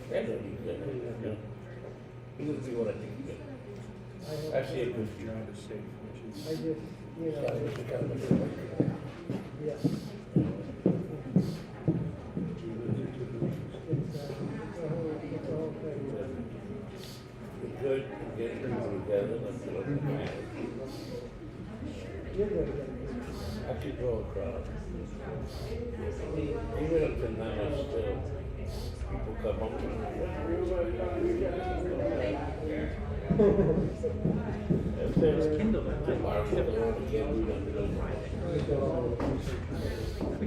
That's what he's good. He's gonna see what I think he's good. I see a good future. I just, Yeah, it's kind of a good way. yeah. It's a whole thing. It's good to get people together and to look at marriage. You're gonna get it. I could draw a crowd. Even up to now, still, people come up to me. If there's Kindle, tomorrow, again, we don't do it.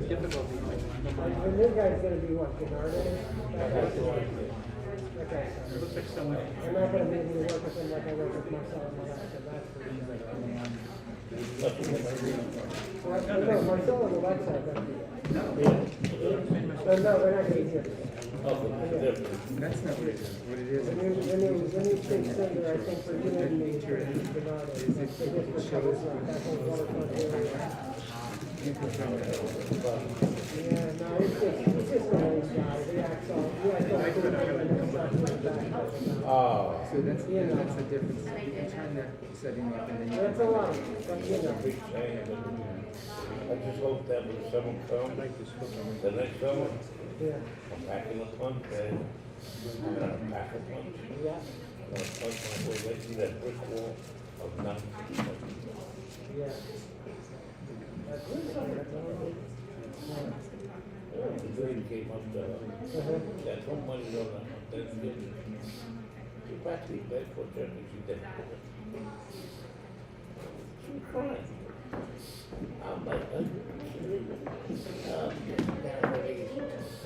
The new guy's gonna be what, Bernardo? I have no idea. Okay, so It looks like someone. I'm not gonna be able to work with him like I work with Marcel and Malak, so that's for sure. Well, no, Marcel and Alexa are gonna be there. Yeah. No, we're not gonna be here. Oh, but it's different. That's not what it is. What it is, The new state senator, I think, for you and me, is Bernardo. That's the district covers that whole waterfront area. you can tell that. Yeah, no, it's just an old guy, he acts all, he acts all cool, and then starts with that. Oh, So that's the difference. You're trying to set him up and then you. That's a lot, but you know. big saying, but I just hope that when someone comes, the next summer, Yeah, I'm packing a punch, and I'm gonna pack a punch. yeah, I'm gonna punch my way right through that brick wall of nothing. yeah. That's good, that's all right. The dream came up, Uh-huh. that some money on Thanksgiving. She practically begged for Germany, she did. She was crying. I'm like,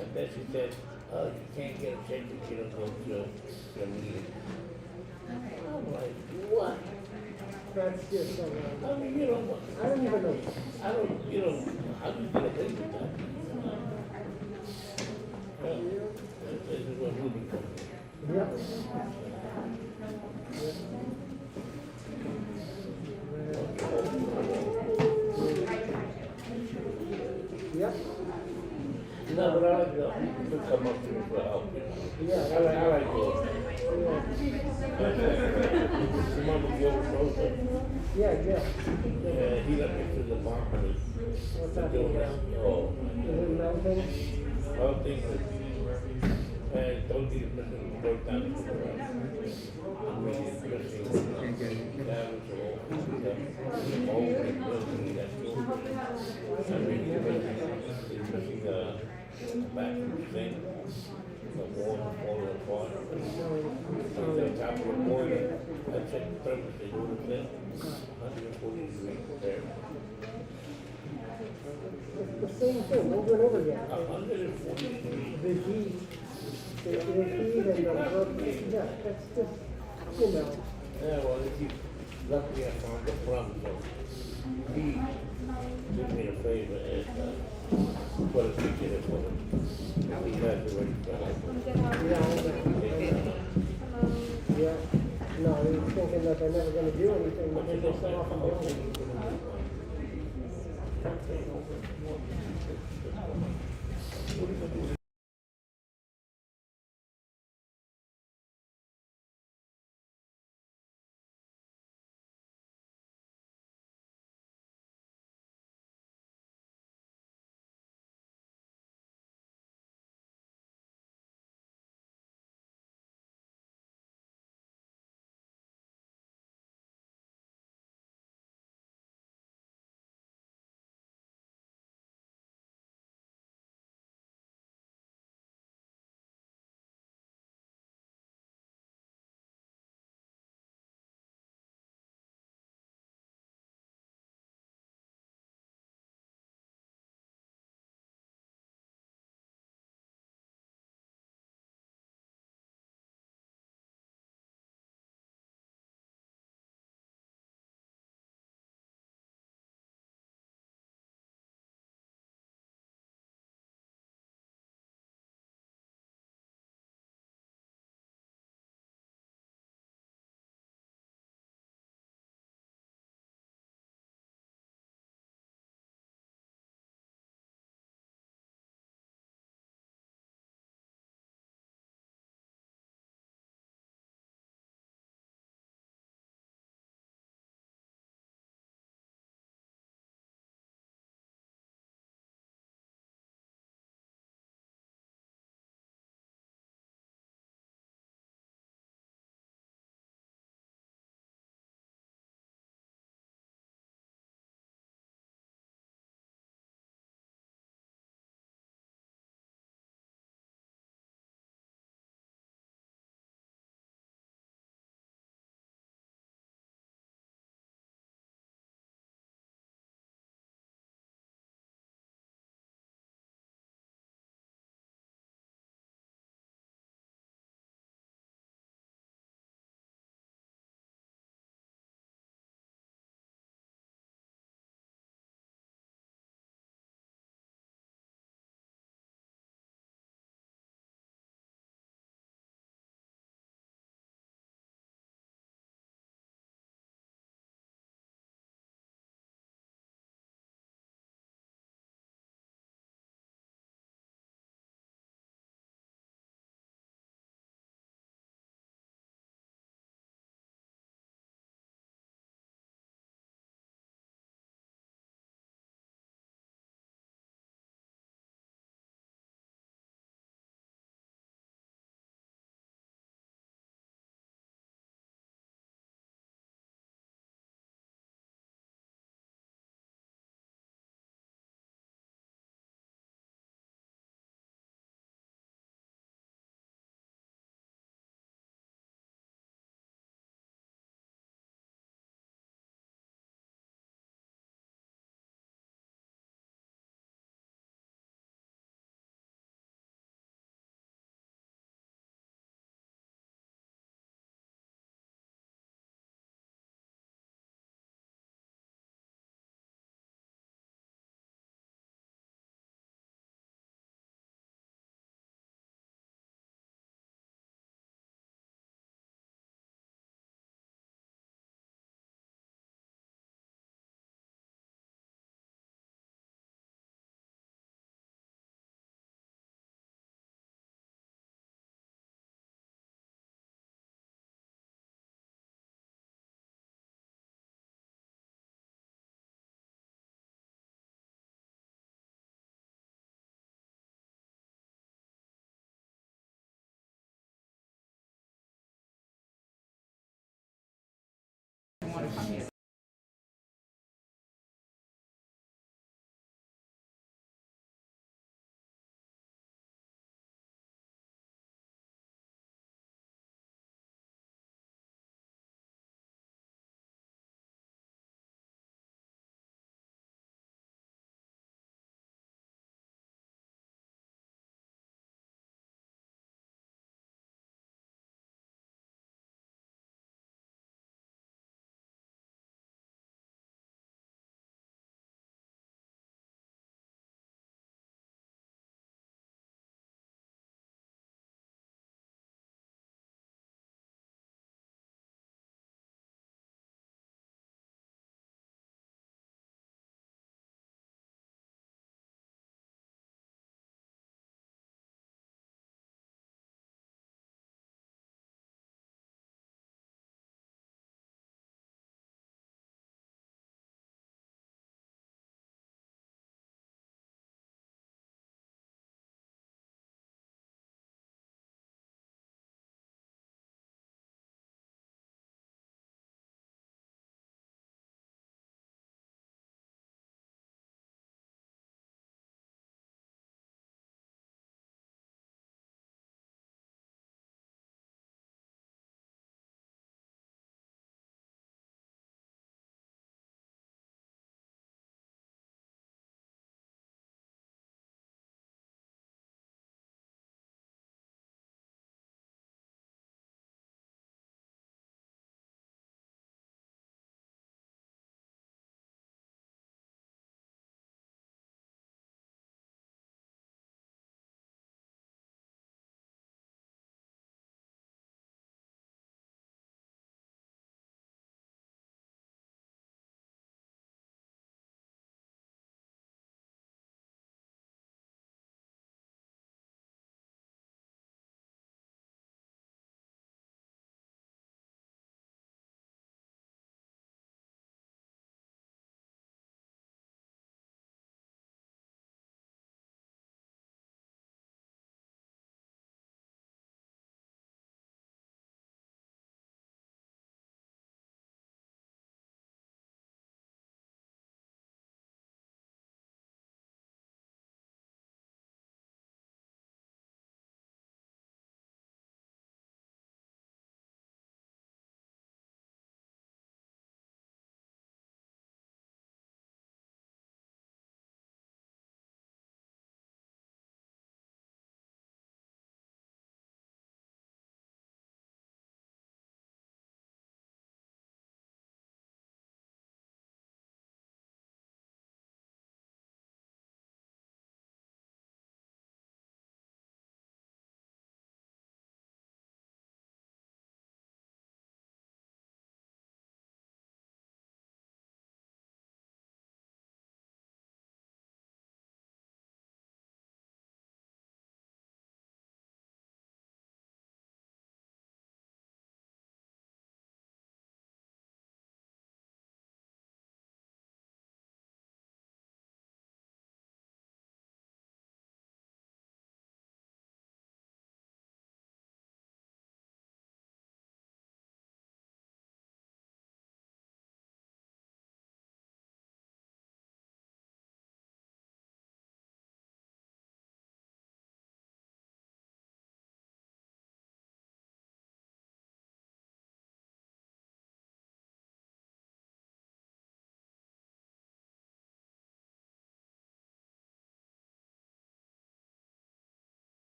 and then she said, oh, you can't get a check if you don't go to the meeting. I'm like, what? That's just so I wrong. mean, you know, I don't even know. I don't, you know, how do you get a thing with that? Well, this is what we become. Yeah. Yep. No, but I like to come up to me for help, you know. Yeah. I like to. Mama Joe Rosa, Yeah, yeah. he let me through the apartment. What's that Doing for? this, oh, Is it melting? all things that, and don't get missing, broke down to the ground. I'm really missing, Can't get it. that was all, all the building that building. I'm really missing the bathroom sink, the wall falling apart. The top of the boiler, I checked the temperature, it was at 140 degrees there. It's the same thing over and over again. 140 degrees. The heat, the heat and the work, yeah, that's just, you know. Yeah, well, if you, luckily I found the plum, so he did me a favor and, put a ticket in for him. He has it ready for him. Yeah, yeah. No, he's thinking that they're never gonna do anything because they're so often building.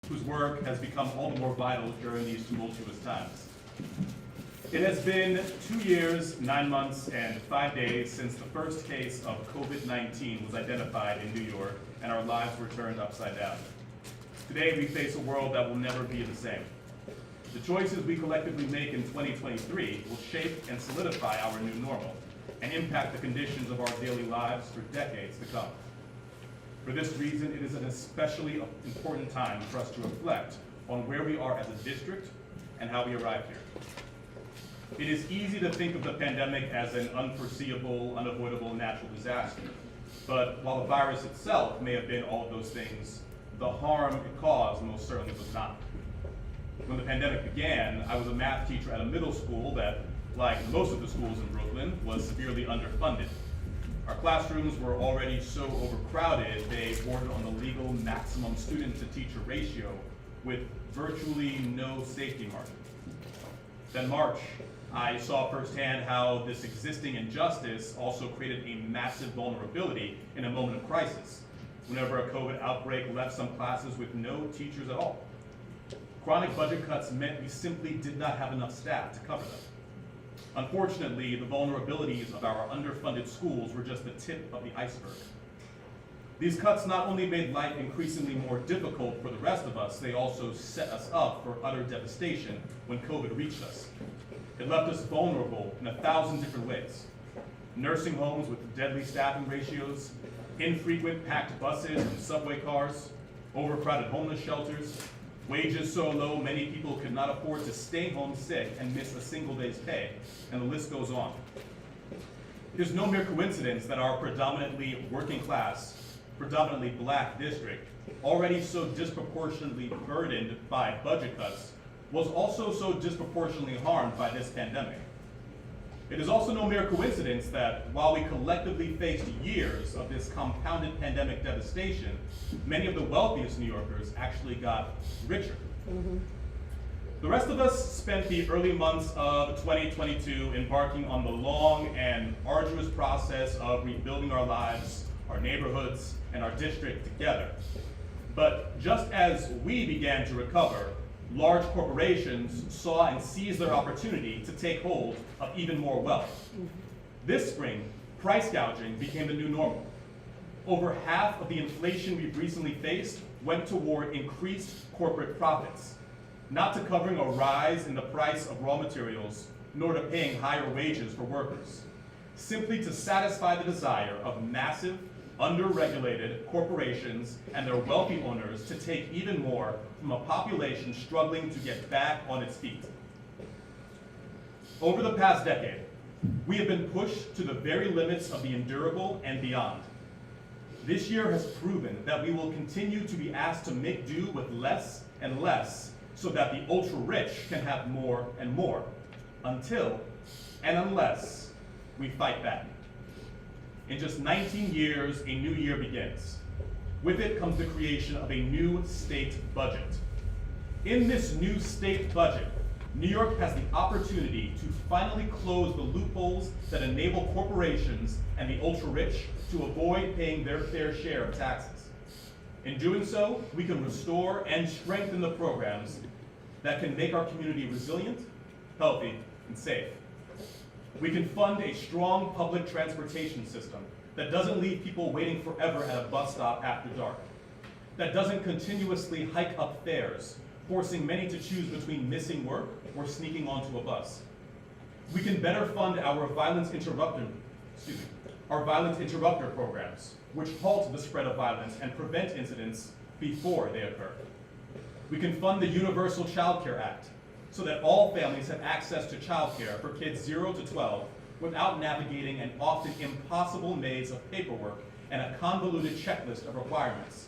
whose work has become all the more vital during these tumultuous times. It has been 2 years, 9 months, and 5 days since the first case of COVID-19 was identified in New York and our lives were turned upside down. Today, we face a world that will never be the same. The choices we collectively make in 2023 will shape and solidify our new normal and impact the conditions of our daily lives for decades to come. For this reason, it is an especially important time for us to reflect on where we are as a district and how we arrived here. It is easy to think of the pandemic as an unforeseeable, unavoidable natural disaster. But while the virus itself may have been all of those things, the harm it caused most certainly was not. When the pandemic began, I was a math teacher at a middle school that, like most of the schools in Brooklyn, was severely underfunded. Our classrooms were already so overcrowded, they bordered on the legal maximum student-to-teacher ratio with virtually no safety margin. Then March, I saw firsthand how this existing injustice also created a massive vulnerability in a moment of crisis, whenever a COVID outbreak left some classes with no teachers at all. Chronic budget cuts meant we simply did not have enough staff to cover them. Unfortunately, the vulnerabilities of our underfunded schools were just the tip of the iceberg. These cuts not only made life increasingly more difficult for the rest of us, they also set us up for utter devastation when COVID reached us. It left us vulnerable in 1,000 different ways. Nursing homes with deadly staffing ratios, infrequent packed buses and subway cars, overcrowded homeless shelters, wages so low many people could not afford to stay home sick and miss a single day's pay, and the list goes on. It is no mere coincidence that our predominantly working class, predominantly black district, already so disproportionately burdened by budget cuts, was also so disproportionately harmed by this pandemic. It is also no mere coincidence that while we collectively faced years of this compounded pandemic devastation, many of the wealthiest New Yorkers actually got richer. The rest of us spent the early months of 2022 embarking on the long and arduous process of rebuilding our lives, our neighborhoods, and our district together. But just as we began to recover, large corporations saw and seized their opportunity to take hold of even more wealth. This spring, price gouging became the new normal. Over half of the inflation we've recently faced went toward increased corporate profits, not to covering a rise in the price of raw materials, nor to paying higher wages for workers, simply to satisfy the desire of massive, under-regulated corporations and their wealthy owners to take even more from a population struggling to get back on its feet. Over the past decade, we have been pushed to the very limits of the endurable and beyond. This year has proven that we will continue to be asked to make do with less and less so that the ultra-rich can have more and more, until and unless we fight back. In just 19 years, a new year begins. With it comes the creation of a new state budget. In this new state budget, New York has the opportunity to finally close the loopholes that enable corporations and the ultra-rich to avoid paying their fair share of taxes. In doing so, we can restore and strengthen the programs that can make our community resilient, healthy, and safe. We can fund a strong public transportation system that doesn't leave people waiting forever at a bus stop after dark, that doesn't continuously hike up fares, forcing many to choose between missing work or sneaking onto a bus. We can better fund our violence interrupter programs, which halt the spread of violence and prevent incidents before they occur. We can fund the Universal Child Care Act, so that all families have access to childcare for kids 0 to 12 without navigating an often impossible maze of paperwork and a convoluted checklist of requirements.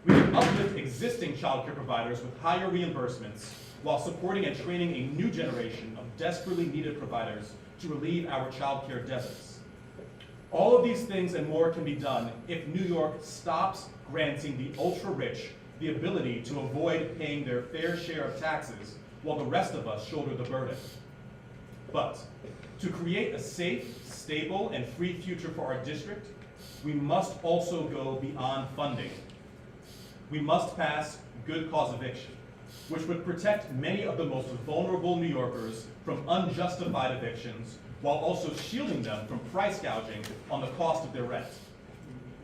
We can uplift existing childcare providers with higher reimbursements while supporting and training a new generation of desperately needed providers to relieve our childcare deserts. All of these things and more can be done if New York stops granting the ultra-rich the ability to avoid paying their fair share of taxes while the rest of us shoulder the burden. But to create a safe, stable, and free future for our district, we must also go beyond funding. we must pass good cause eviction, which would protect many of the most vulnerable New Yorkers from unjustified evictions, while also shielding them from price gouging on the cost of their rent.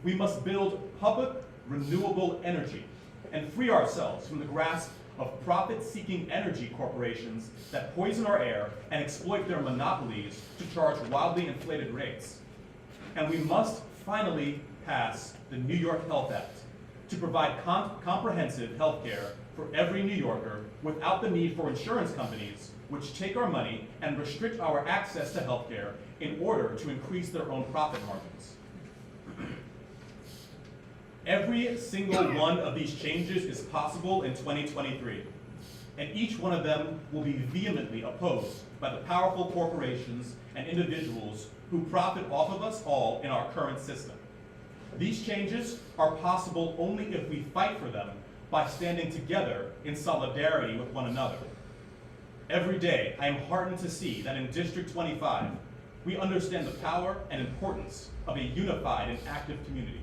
We must build public renewable energy and free ourselves from the grasp of profit-seeking energy corporations that poison our air and exploit their monopolies to charge wildly inflated rates. And we must finally pass the New York Health Act to provide comprehensive health care for every New Yorker without the need for insurance companies, which take our money and restrict our access to health care in order to increase their own profit margins. Every single one of these changes is possible in 2023, and each one of them will be vehemently opposed by the powerful corporations and individuals who profit off of us all in our current system. These changes are possible only if we fight for them by standing together in solidarity with one another. Every day, I am heartened to see that in District 25, we understand the power and importance of a unified and active community.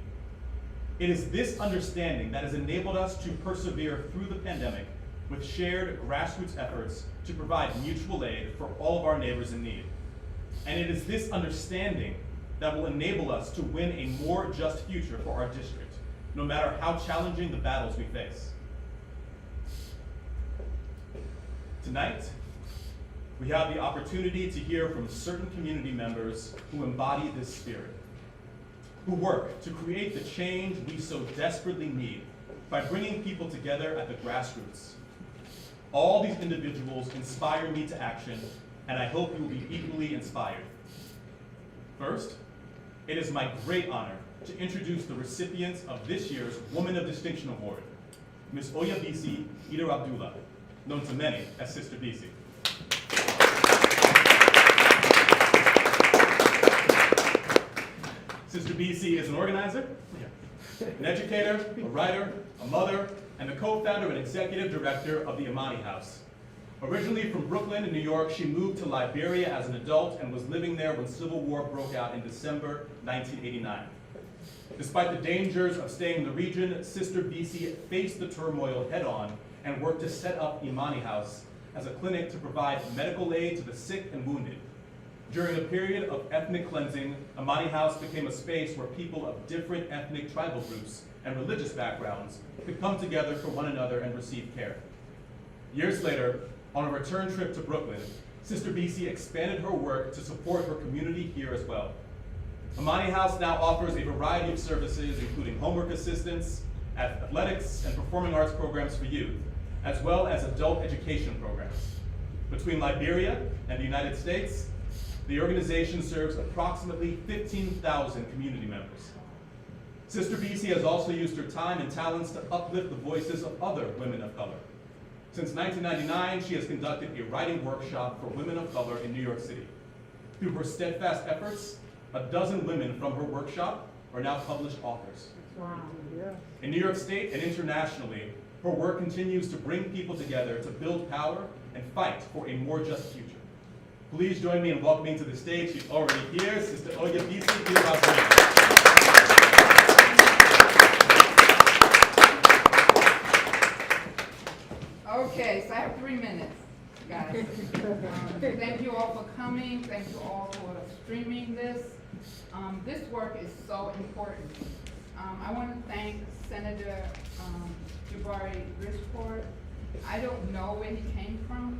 It is this understanding that has enabled us to persevere through the pandemic with shared grassroots efforts to provide mutual aid for all of our neighbors in need. And it is this understanding that will enable us to win a more just future for our district, no matter how challenging the battles we face. Tonight, we have the opportunity to hear from certain community members who embody this spirit, who work to create the change we so desperately need by bringing people together at the grassroots. All these individuals inspire me to action, and I hope you will be equally inspired. First, it is my great honor to introduce the recipients of this year's Woman of Distinction Award, Ms. Oyabisi Ida Abdullah, known to many as Sister Bisi. Sister Bisi is an organizer, an educator, a writer, a mother, and the co-founder and executive director of the Imani House. Originally from Brooklyn in New York, she moved to Liberia as an adult and was living there when Civil War broke out in December 1989. Despite the dangers of staying in the region, Sister Bisi faced the turmoil head-on and worked to set up Imani House as a clinic to provide medical aid to the sick and wounded. During a period of ethnic cleansing, Imani House became a space where people of different ethnic tribal groups and religious backgrounds could come together for one another and receive care. Years later, on a return trip to Brooklyn, Sister Bisi expanded her work to support her community here as well. Imani House now offers a variety of services, including homework assistance, athletics, and performing arts programs for youth, as well as adult education programs. Between Liberia and the United States, the organization serves approximately 15,000 community members. Sister Bisi has also used her time and talents to uplift the voices of other women of color. Since 1999, she has conducted a writing workshop for women of color in New York City. Through her steadfast efforts, 12 women from her workshop are now published authors. Wow. Yeah. In New York State and internationally, her work continues to bring people together to build power and fight for a more just future. Please join me in welcoming to the stage, she's already here, Sister Oyabisi Ida Abdullah. Okay, so I have 3 minutes, guys. Thank you all for coming. Thank you all for streaming this. This work is so important. I want to thank Senator Jabari Bridgeport. I don't know where he came from,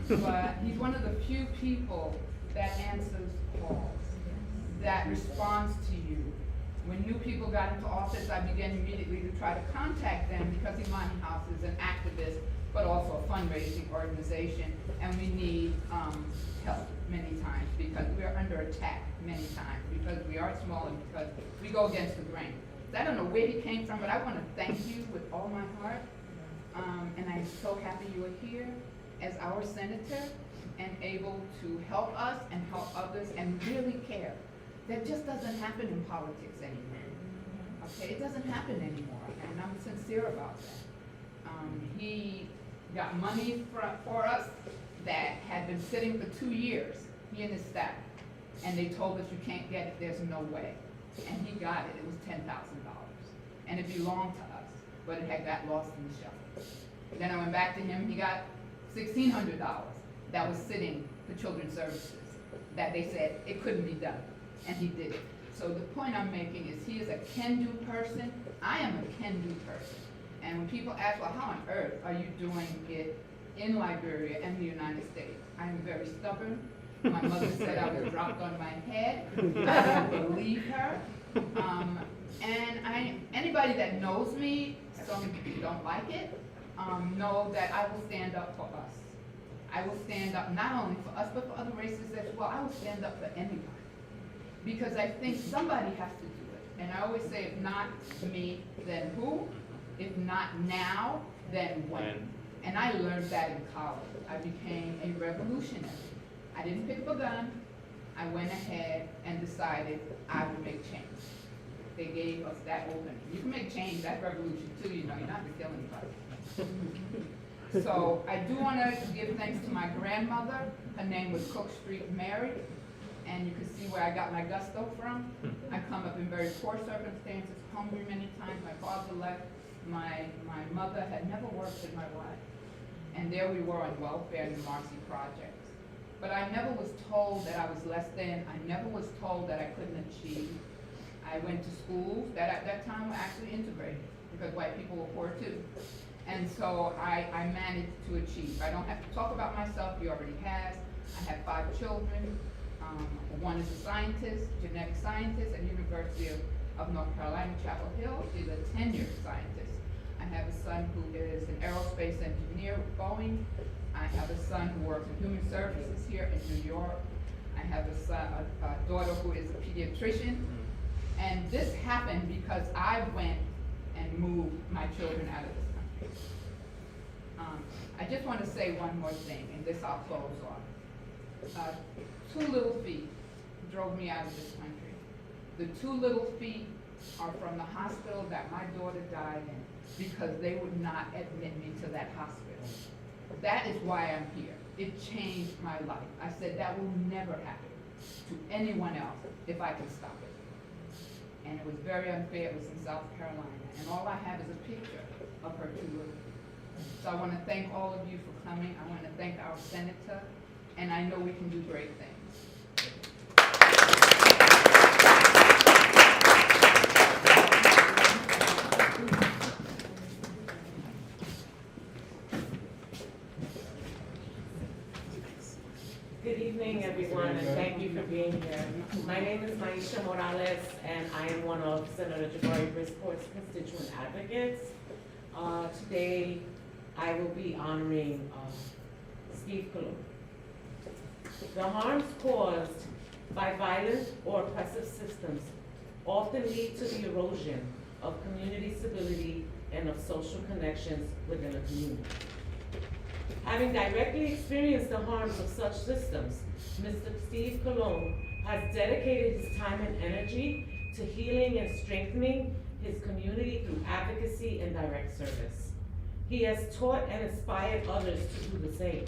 but he's one of the few people that answers calls, that responds to you. When new people got into office, I began immediately to try to contact them because Imani House is an activist, but also a fundraising organization, and we need help many times because we are under attack many times because we are small and because we go against the grain. So I don't know where he came from, but I want to thank you with all my heart, and I'm so happy you are here as our senator and able to help us and help others and really care. That just doesn't happen in politics anymore. Okay, it doesn't happen anymore, and I'm sincere about that. He got money for us that had been sitting for 2 years, he and his staff, and they told us you can't get it, there's no way. And he got it, it was $10,000, and it belonged to us. but it had got lost in the shuffle. Then I went back to him, he got $1,600 that was sitting for children's services, that they said it couldn't be done, and he did it. So the point I'm making is he is a can-do person, I am a can-do person. And when people ask, well, how on earth are you doing it in Liberia and the United States? I am very stubborn. My mother said I was dropped on my head. I don't believe her. And anybody that knows me, some people don't like it, know that I will stand up for us. I will stand up not only for us, but for other races as well. I will stand up for anybody. Because I think somebody has to do it. And I always say, if not me, then who? If not now, then when? And I learned that in college. I became a revolutionary. I didn't pick up a gun. I went ahead and decided I would make change. They gave us that opening. You can make change, that's revolution too, you know, you're not gonna kill anybody. So I do wanna give thanks to my grandmother. Her name was Cook Street Mary. And you can see where I got my gusto from. I come up in very poor circumstances, hungry many times. My father left. My mother had never worked in my life. And there we were on welfare in the Marcy Projects. But I never was told that I was less than. I never was told that I couldn't achieve. I went to schools that at that time were actually integrated because white people were poor too. And so I managed to achieve. I don't have to talk about myself, he already has. I have 5 children. One is a scientist, genetic scientist at the University of North Carolina, Chapel Hill. She's a tenured scientist. I have a son who is an aerospace engineer with Boeing. I have a son who works in human services here in New York. I have a daughter who is a pediatrician. And this happened because I went and moved my children out of this country. I just want to say one more thing, and this I'll close on. 2 little feet drove me out of this country. The 2 little feet are from the hospital that my daughter died in because they would not admit me to that hospital. That is why I'm here. It changed my life. I said that will never happen to anyone else if I can stop it. And it was very unfair. It was in South Carolina. And all I have is a picture of her 2 little feet. So I want to thank all of you for coming. I want to thank our senator. And I know we can do great things. Good evening, everyone, and thank you for being here. My name is Maisha Morales, and I am one of Senator Jabari Brisport's constituent advocates. Today, I will be honoring Steve Colon. The harms caused by violent or oppressive systems often lead to the erosion of community stability and of social connections within a community. Having directly experienced the harms of such systems, Mr. Steve Colon has dedicated his time and energy to healing and strengthening his community through advocacy and direct service. He has taught and inspired others to do the same,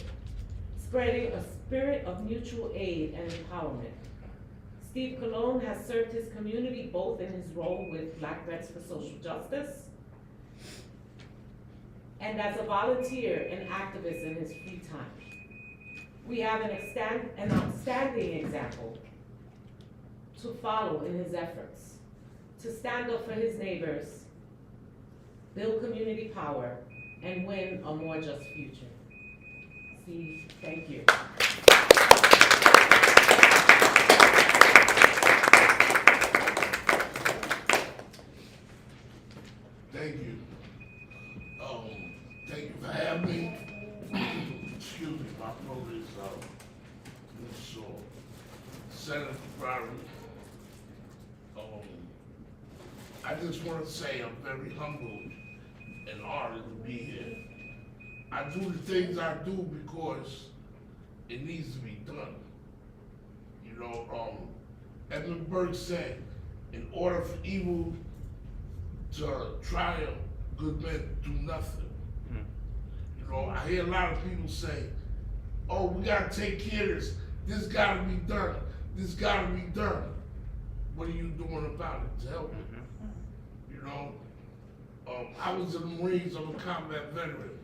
spreading a spirit of mutual aid and empowerment. Steve Colon has served his community both in his role with Black Vets for Social Justice and as a volunteer and activist in his free time. We have an outstanding example to follow in his efforts to stand up for his neighbors, build community power, and win a more just future. Steve, thank you. Thank you. Thank you for having me. Excuse me, my throat is sore. Senator Ferrari, I just want to say I'm very humbled and honored to be here. I do the things I do because it needs to be done. You know, Edmund Burke said, in order for evil to triumph, good men do nothing. You know, I hear a lot of people say, oh, we gotta take care of this. This gotta be done. This gotta be done. What are you doing about it to help it? You know, I was in the Marines, I'm a combat veteran.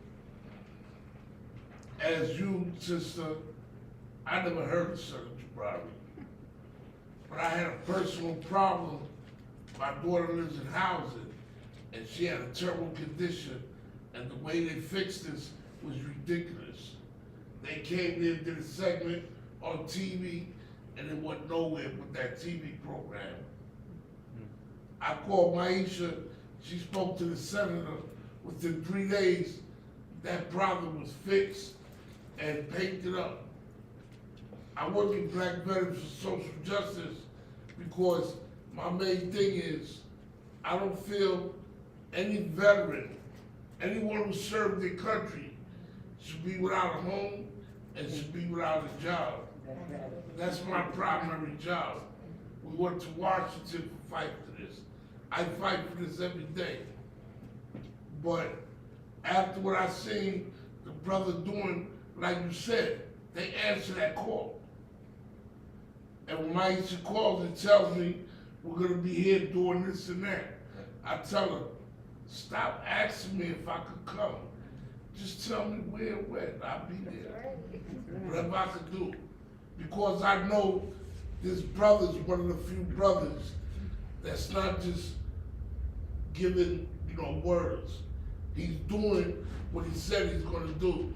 As you, sister, I never heard of Senator Jabrari. But I had a personal problem. My daughter lives in housing, and she had a terrible condition, and the way they fixed this was ridiculous. They came there, did a segment on TV, and it went nowhere with that TV program. I called Maisha, she spoke to the senator. Within 3 days, that problem was fixed and painted up. I work in Black Veterans for Social Justice because my main thing is I don't feel any veteran, anyone who served their country should be without a home and should be without a job. That's my primary job. We went to Washington to fight for this. I fight for this every day. But after what I seen the brother doing, like you said, they answer that call. And when Maisha calls and tells me we're gonna be here doing this and that, I tell her, stop asking me if I could come. Just tell me where and when, I'll be there. Whatever I could do. Because I know this brother's one of the few brothers that's not just giving, words. He's doing what he said he's gonna do.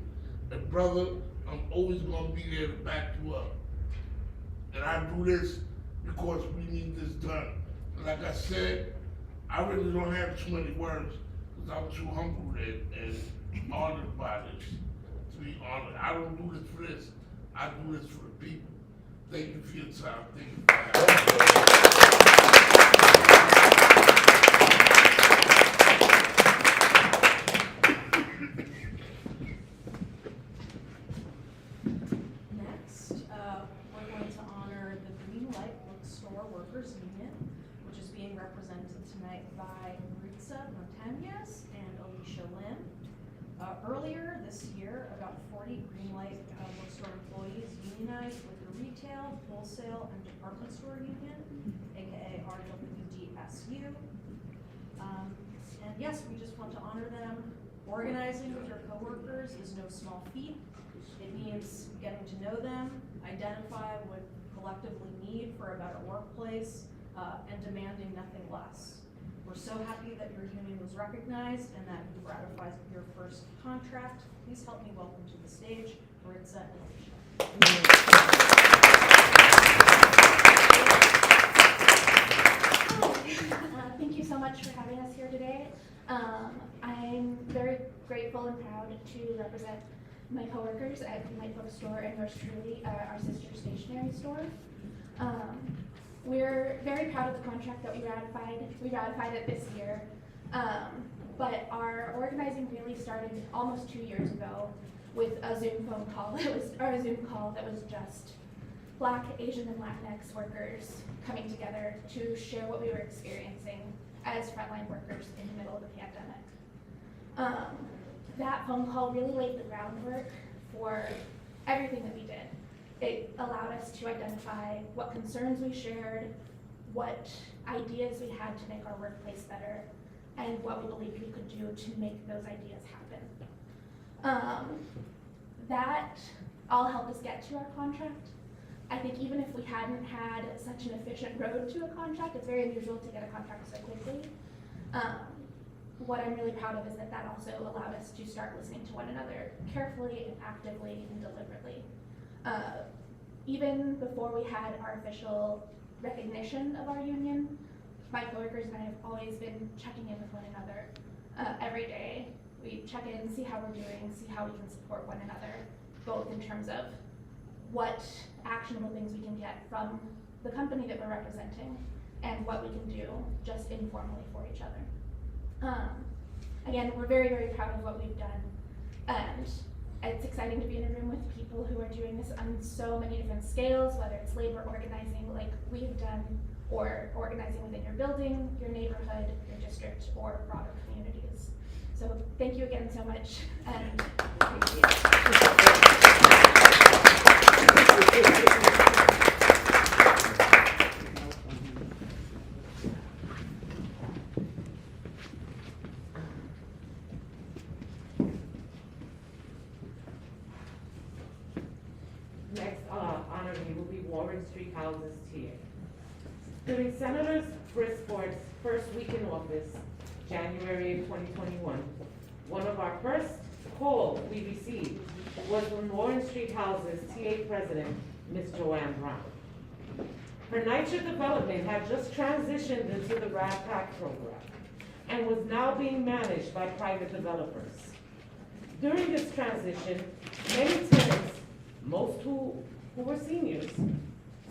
And brother, I'm always gonna be there to back you up. And I do this because we need this done. And like I said, I really don't have too many words because I'm too humbled and honored by this, to be honored. I don't do this for this, I do this for the people. Thank you for your time, thank you for having me. Next, we're going to honor the Greenlight Bookstore Workers Union, which is being represented tonight by Maritza Montañez and Alicia Lin. Earlier this year, about 40 Greenlight Bookstore employees unionized with the Retail, Wholesale, and Department Store Union, aka RWDSU. And yes, we just want to honor them. Organizing with your coworkers is no small feat. It means getting to know them, identify what collectively need for a better workplace, and demanding nothing less. We're so happy that your union was recognized and that you ratified your first contract. Please help me welcome to the stage Maritza and Alicia. Thank you so much for having us here today. I'm very grateful and proud to represent my coworkers at Greenlight Bookstore and yours truly, our sister stationery store. We're very proud of the contract that we ratified. We ratified it this year, but our organizing really started almost 2 years ago with a Zoom phone call. A Zoom call that was just Black, Asian, and Latinx workers coming together to share what we were experiencing as frontline workers in the middle of the pandemic. That phone call really laid the groundwork for everything that we did. It allowed us to identify what concerns we shared, what ideas we had to make our workplace better, and what we believed we could do to make those ideas happen. That all helped us get to our contract. I think even if we hadn't had such an efficient road to a contract, it's very unusual to get a contract so quickly. What I'm really proud of is that that also allowed us to start listening to one another carefully and actively and deliberately. Even before we had our official recognition of our union, my coworkers and I have always been checking in with one another every day. We check in, see how we're doing, see how we can support one another, both in terms of what actionable things we can get from the company that we're representing and what we can do just informally for each other. Again, we're very, very proud of what we've done, and it's exciting to be in a room with people who are doing this on so many different scales, whether it's labor organizing like we've done, or organizing within your building, your neighborhood, your district, or broader communities. So thank you again so much, and appreciate it. Street houses TA. During Senator Brisport's first week in office, January of 2021, one of our first calls we received was from Warren Street Houses TA President, Ms. Joanne Brown. Her NYCHA development had just transitioned into the RADPAC program and was now being managed by private developers. During this transition, many tenants, most who were seniors,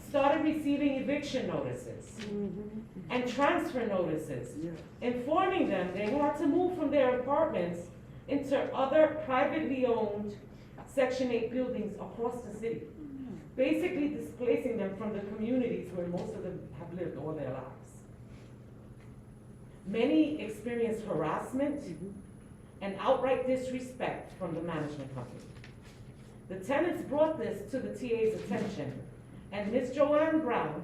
started receiving eviction notices and transfer notices, informing them they had to move from their apartments into other privately owned Section 8 buildings across the city, basically displacing them from the communities where most of them have lived all their lives. Many experienced harassment and outright disrespect from the management company. The tenants brought this to the TA's attention, and Ms. Joanne Brown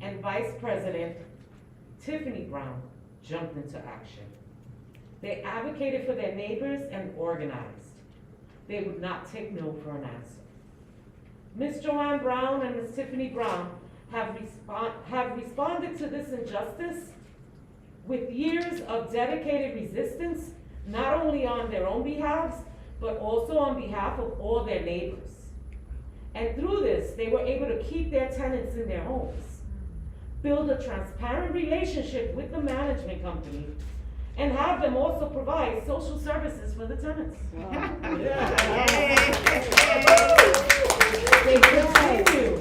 and Vice President Tiffany Brown jumped into action. They advocated for their neighbors and organized. They would not take no for an answer. Ms. Joanne Brown and Ms. Tiffany Brown have responded to this injustice with years of dedicated resistance, not only on their own behalves, but also on behalf of all their neighbors. And through this, they were able to keep their tenants in their homes, build a transparent relationship with the management company, and have them also provide social services for the tenants. They continue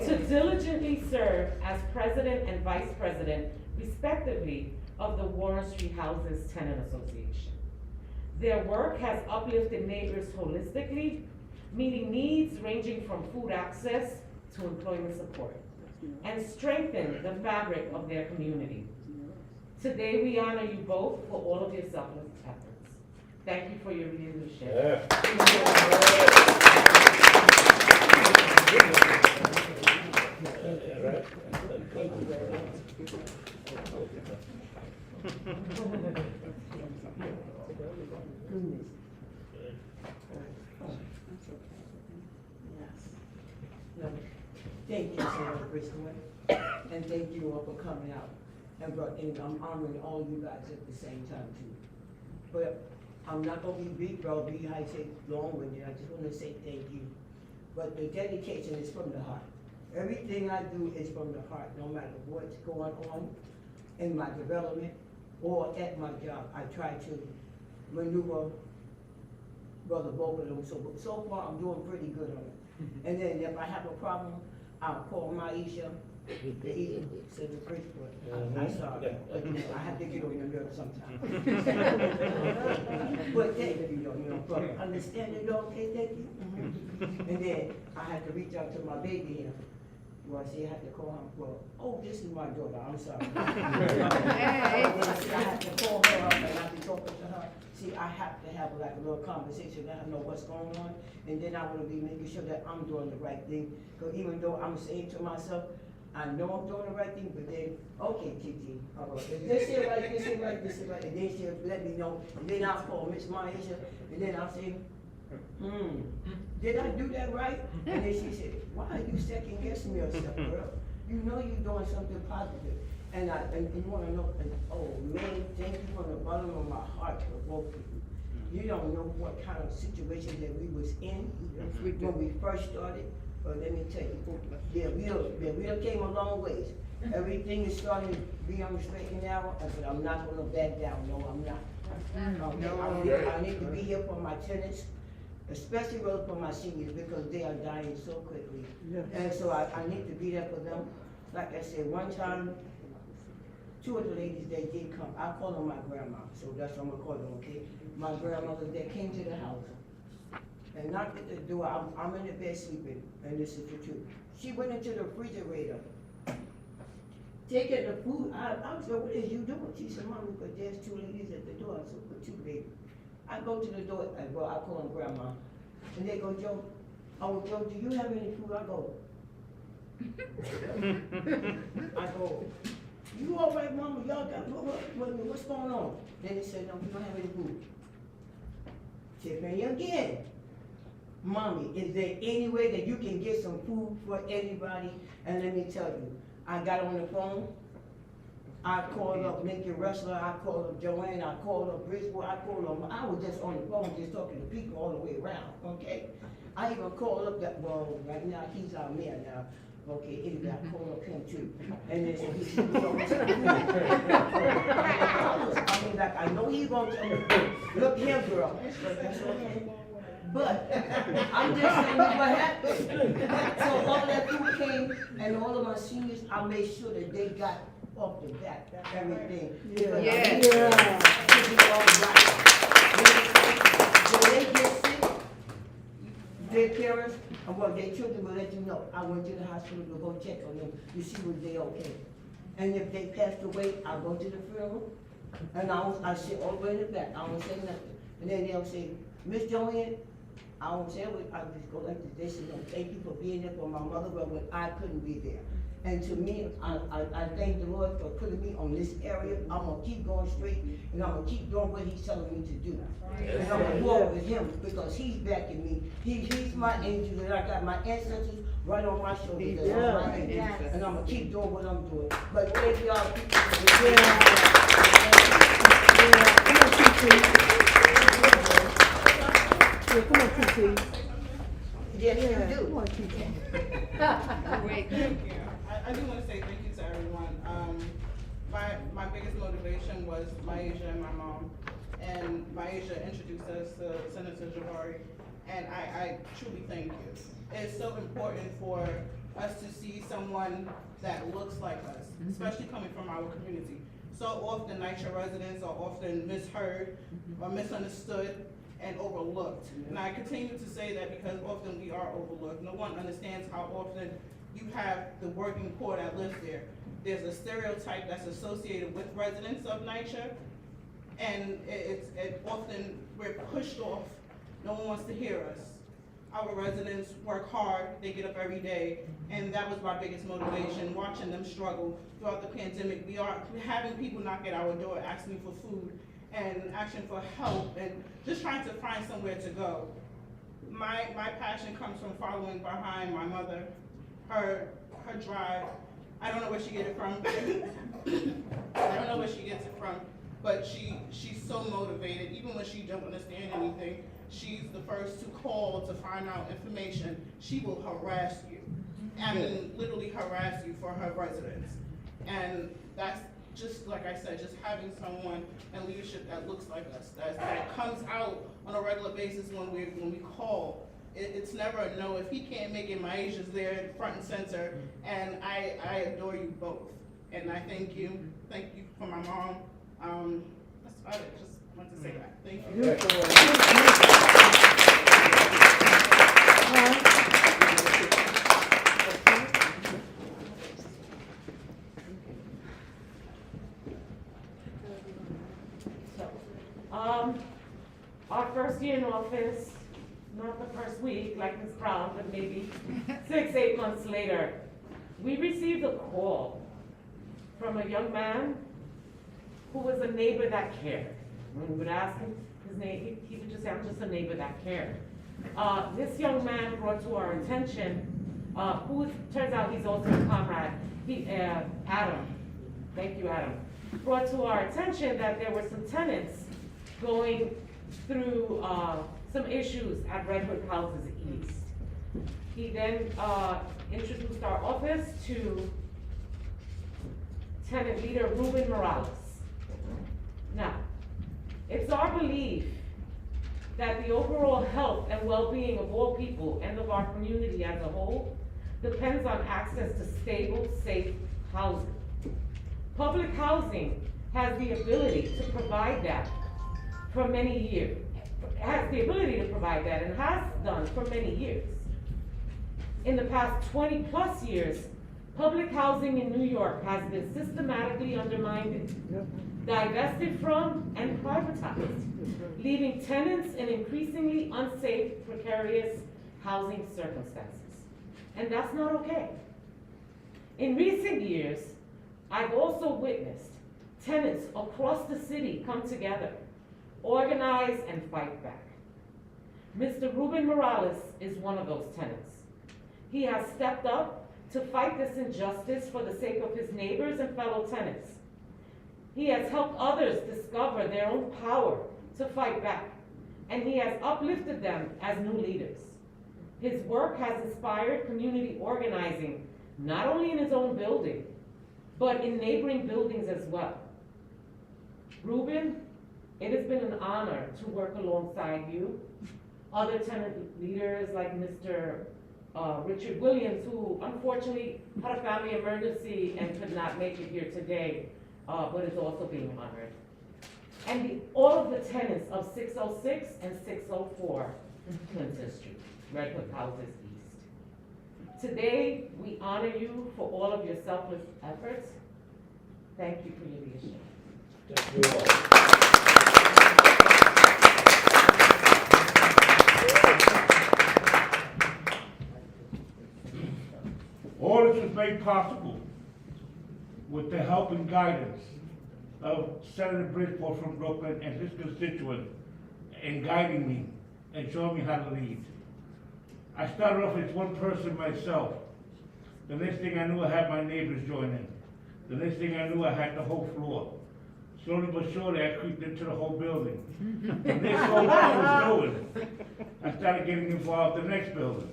to diligently serve as president and vice president, respectively, of the Warren Street Houses Tenant Association. Their work has uplifted neighbors holistically, meeting needs ranging from food access to employment support, and strengthened the fabric of their community. Today, we honor you both for all of your selfless efforts. Thank you for your leadership. Thank you, Senator Briscoe, and thank you all for coming out. And I'm honoring all you guys at the same time too. But I'm not gonna be big, bro, be I say long-winded. I just wanna say thank you. But the dedication is from the heart. Everything I do is from the heart, no matter what's going on in my development or at my job. I try to maneuver brother both of them. So far I'm doing pretty good on it. And then if I have a problem, I'll call Maisha. He said the Bridgeport. I'm sorry, but you know, I have to get on your nerves sometimes. But thank you, for understanding, okay, thank you. And then I had to reach out to my baby here. Well, see, I had to call him, oh, this is my daughter, I'm sorry. See, I had to call her up and I had to talk to her. See, I have to have like a little conversation, let her know what's going on. And then I want to be making sure that I'm doing the right thing. Because even though I'm saying to myself, I know I'm doing the right thing, but then, okay, Kiki, if this is right, this is right, this is right, and then she'll let me know, and then I'll call Miss Maisha, and then I'll say, did I do that right? And then she said, why are you second guessing yourself, girl? You know you're doing something positive. And you wanna know, oh man, thank you from the bottom of my heart for both of you. You don't know what kind of situation that we was in when we first started. But let me tell you, we came a long ways. Everything is starting to be on the straight and narrow, but I'm not gonna back down, no, I'm not. I need to be here for my tenants, especially really for my seniors, because they are dying so quickly. And so I need to be there for them. Like I said, one time, two of the ladies, they did come. I call them my grandma, so that's what I'm gonna call them, okay? My grandmother, they came to the house and knocked at the door. I'm in the bed sleeping, and this is the truth. She went into the refrigerator, taking the food. I said, what is you doing? She said, Mommy, but there's two ladies at the door. So put two babies. I go to the door, I call them grandma, and they go, Joe, oh, Joe, do you have any food? I go, you all right, Mama? Y'all got, what's going on? Then they said, no, we don't have any food. Tiffany again. Mommy, is there any way that you can get some food for anybody? And let me tell you, I got on the phone, I called up Nikki Wrestler, I called up Joanne, I called up Bridgeport, I was just on the phone, just talking to people all the way around, okay? I even called up that, well, right now, he's our mayor now, okay, anyway, I called up him too. And then he said, I mean, like, I know he's gonna tell me, look here, girl, but that's okay. But I'm just saying what happened. So all that food came, and all of my seniors, I made sure that they got off the back, everything. Because I need to be all right. When they get sick, their parents, well, their children will let you know. I went to the hospital to go check on them to see was they okay. And if they passed away, I'll go to the funeral, and I sit all the way in the back. I don't say nothing. And then they'll say, Miss Joanne, I don't say it, I just go like this, you know, thank you for being there for my mother, but when I couldn't be there. And to me, I thank the Lord for putting me on this area. I'm gonna keep going straight, and I'm gonna keep doing what he's telling me to do. And I'm gonna walk with him, because he's backing me. He's my angel, and I got my ancestors right on my shoulders. And I'm gonna keep doing what I'm doing. But thank y'all. Come on, TT. Yes, you do. Come on, TT. Great. Thank you. I do want to say thank you to everyone. My biggest motivation was Maisha and my mom. And Maisha introduced us to Senator Jabari. And I truly thank you. It's so important for us to see someone that looks like us, especially coming from our community. So often NYCHA residents are often misheard or misunderstood and overlooked. And I continue to say that because often we are overlooked. No one understands how often you have the working poor that lives there. There's a stereotype that's associated with residents of NYCHA, and it often, we're pushed off. No one wants to hear us. Our residents work hard, they get up every day, and that was my biggest motivation, watching them struggle throughout the pandemic. We are having people knock at our door asking for food and asking for help and just trying to find somewhere to go. My passion comes from following behind my mother, her drive. I don't know where she gets it from. I don't know where she gets it from, but she's so motivated. Even when she don't understand anything, she's the first to call to find out information. She will harass you. I mean, literally harass you for her residents. And that's just, like I said, just having someone in leadership that looks like us, that comes out on a regular basis when we call. It's never a no. If he can't make it, Maisha's there front and center, and I adore you both. And I thank you. Thank you for my mom. That's about it. Just want to say that. Thank you. Our first year in office, not the first week like Ms. Brown, but maybe 6-8 months later, we received a call from a young man who was a neighbor that cared. When we would ask him his name, he would just say, I'm just a neighbor that cared. This young man brought to our attention, who turns out he's also a comrade, Adam, thank you, Adam, brought to our attention that there were some tenants going through some issues at Redwood Houses East. He then introduced our office to tenant leader Ruben Morales. Now, it's our belief that the overall health and well-being of all people and of our community as a whole depends on access to stable, safe housing. Public housing has the ability to provide that for many years. Has the ability to provide that and has done for many years. In the past 20+ years, public housing in New York has been systematically undermined, divested from, and privatized, leaving tenants in increasingly unsafe, precarious housing circumstances. And that's not okay. In recent years, I've also witnessed tenants across the city come together, organize and fight back. Mr. Ruben Morales is one of those tenants. He has stepped up to fight this injustice for the sake of his neighbors and fellow tenants. He has helped others discover their own power to fight back, and he has uplifted them as new leaders. His work has inspired community organizing, not only in his own building, but in neighboring buildings as well. Ruben, it has been an honor to work alongside you. Other tenant leaders like Mr. Richard Williams, who unfortunately had a family emergency and could not make it here today, but is also being honored. And all of the tenants of 606 and 604 Clinton Street, Red Hook Houses East. Today, we honor you for all of your selfless efforts. Thank you for your leadership. Thank you all. All this was made possible with the help and guidance of Senator Bridgeport from Brooklyn and his constituents in guiding me and showing me how to lead. I started off as one person myself. The next thing I knew, I had my neighbors join in. The next thing I knew, I had the whole floor. Slowly but surely, I creeped into the whole building. When they saw what I was doing, I started getting involved in the next building.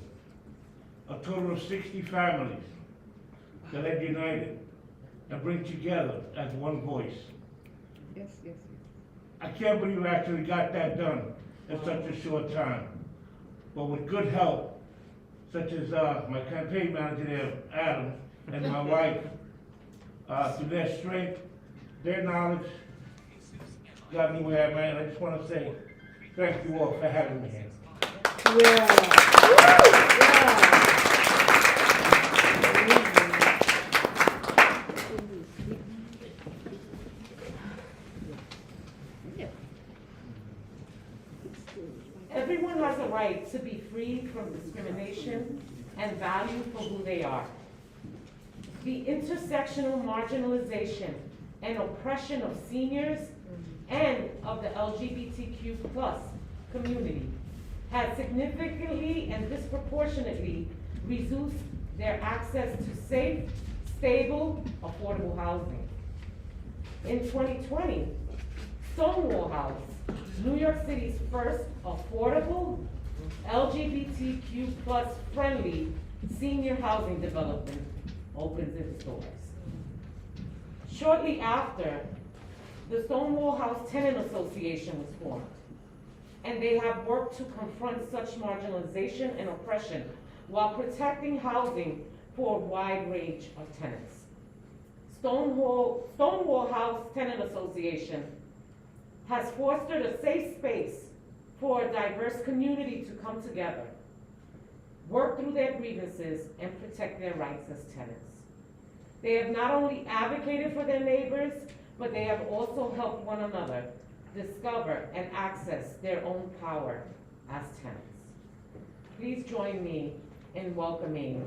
A total of 60 families that had united and bring together as one voice. Yes, yes, yes. I can't believe I actually got that done in such a short time. But with good help, such as my campaign manager there, Adam, and my wife, through their strength, their knowledge, got me where I'm at. I just want to say thank you all for having me here. Everyone has a right to be free from discrimination and valued for who they are. The intersectional marginalization and oppression of seniors and of the LGBTQ+ community has significantly and disproportionately reduced their access to safe, stable, affordable housing. In 2020, Stonewall House, New York City's first affordable, LGBTQ+ friendly senior housing development, opens its doors. Shortly after, the Stonewall House Tenant Association was formed, and they have worked to confront such marginalization and oppression while protecting housing for a wide range of tenants. Stonewall House Tenant Association has fostered a safe space for a diverse community to come together, work through their grievances, and protect their rights as tenants. They have not only advocated for their neighbors, but they have also helped one another discover and access their own power as tenants. Please join me in welcoming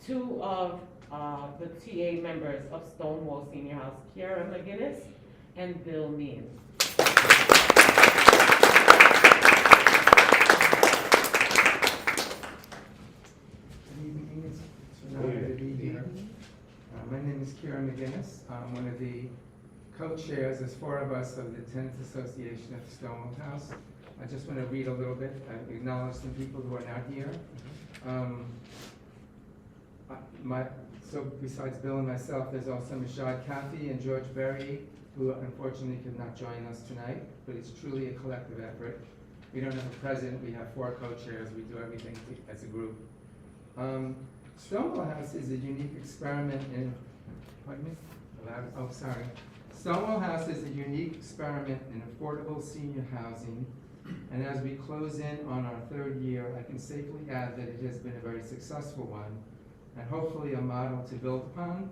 two of the TA members of Stonewall Senior House, Kiara McGinnis and Bill Means. Good evening, it's an honor to be here. My name is Kieran McGinnis. I'm one of the co-chairs, there's four of us, of the Tenants Association at the Stonewall House. I just want to read a little bit, acknowledge some people who are not here. So besides Bill and myself, there's also Mashad Kafi and George Berry, who unfortunately could not join us tonight, but it's truly a collective effort. We don't have a president, we have four co-chairs, we do everything as a group. Stonewall House is a unique experiment in, pardon me? Oh, sorry. Stonewall House is a unique experiment in affordable senior housing, and as we close in on our third year, I can safely add that it has been a very successful one, and hopefully a model to build upon.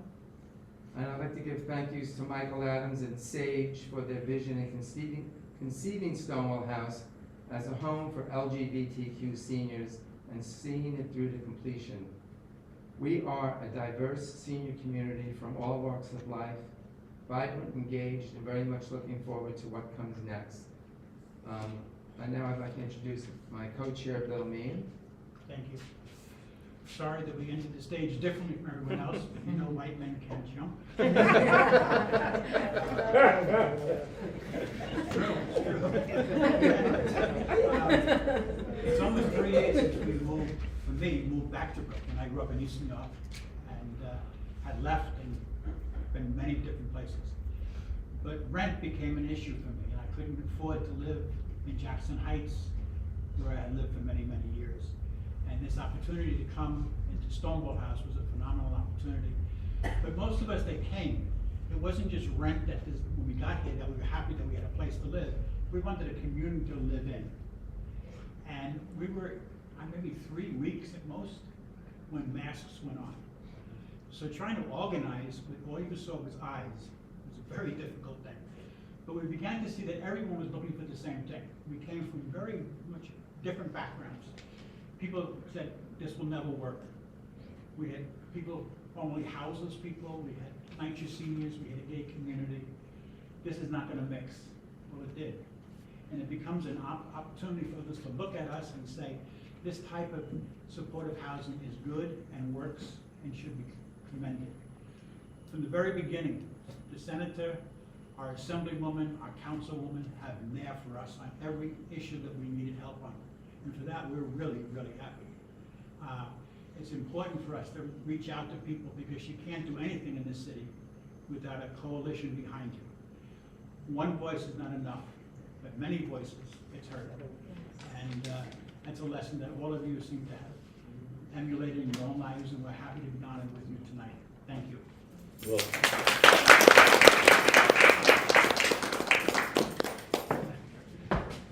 And I'd like to give thank yous to Michael Adams and Sage for their vision in conceiving Stonewall House as a home for LGBTQ seniors and seeing it through to completion. We are a diverse senior community from all walks of life, vibrant, engaged, and very much looking forward to what comes next. And now I'd like to introduce my co-chair, Bill Mean. Thank you. Sorry that we entered the stage differently from everyone else, but you know white men can't jump. It's almost 3 years since we moved back to Brooklyn. I grew up in East New York and had left and been many different places. But rent became an issue for me. I couldn't afford to live in Jackson Heights, where I had lived for many, many years. And this opportunity to come into Stonewall House was a phenomenal opportunity. But most of us that came, it wasn't just rent that when we got here that we were happy that we had a place to live. We wanted a community to live in. And we were maybe 3 weeks at most when masks went on. So trying to organize with all you saw was eyes was a very difficult thing. But we began to see that everyone was looking for the same thing. We came from very much different backgrounds. People said, this will never work. We had people, formerly houseless people, we had NYCHA seniors, we had a gay community. This is not gonna mix. Well, it did. And it becomes an opportunity for us to look at us and say, this type of supportive housing is good and works and should be commended. From the very beginning, the senator, our assemblywoman, our councilwoman have been there for us on every issue that we needed help on. And for that, we're really, really happy. It's important for us to reach out to people because you can't do anything in this city without a coalition behind you. One voice is not enough, but many voices, it's heard. And that's a lesson that all of you seem to have emulated in your own lives, and we're happy to be honored with you tonight. Thank you.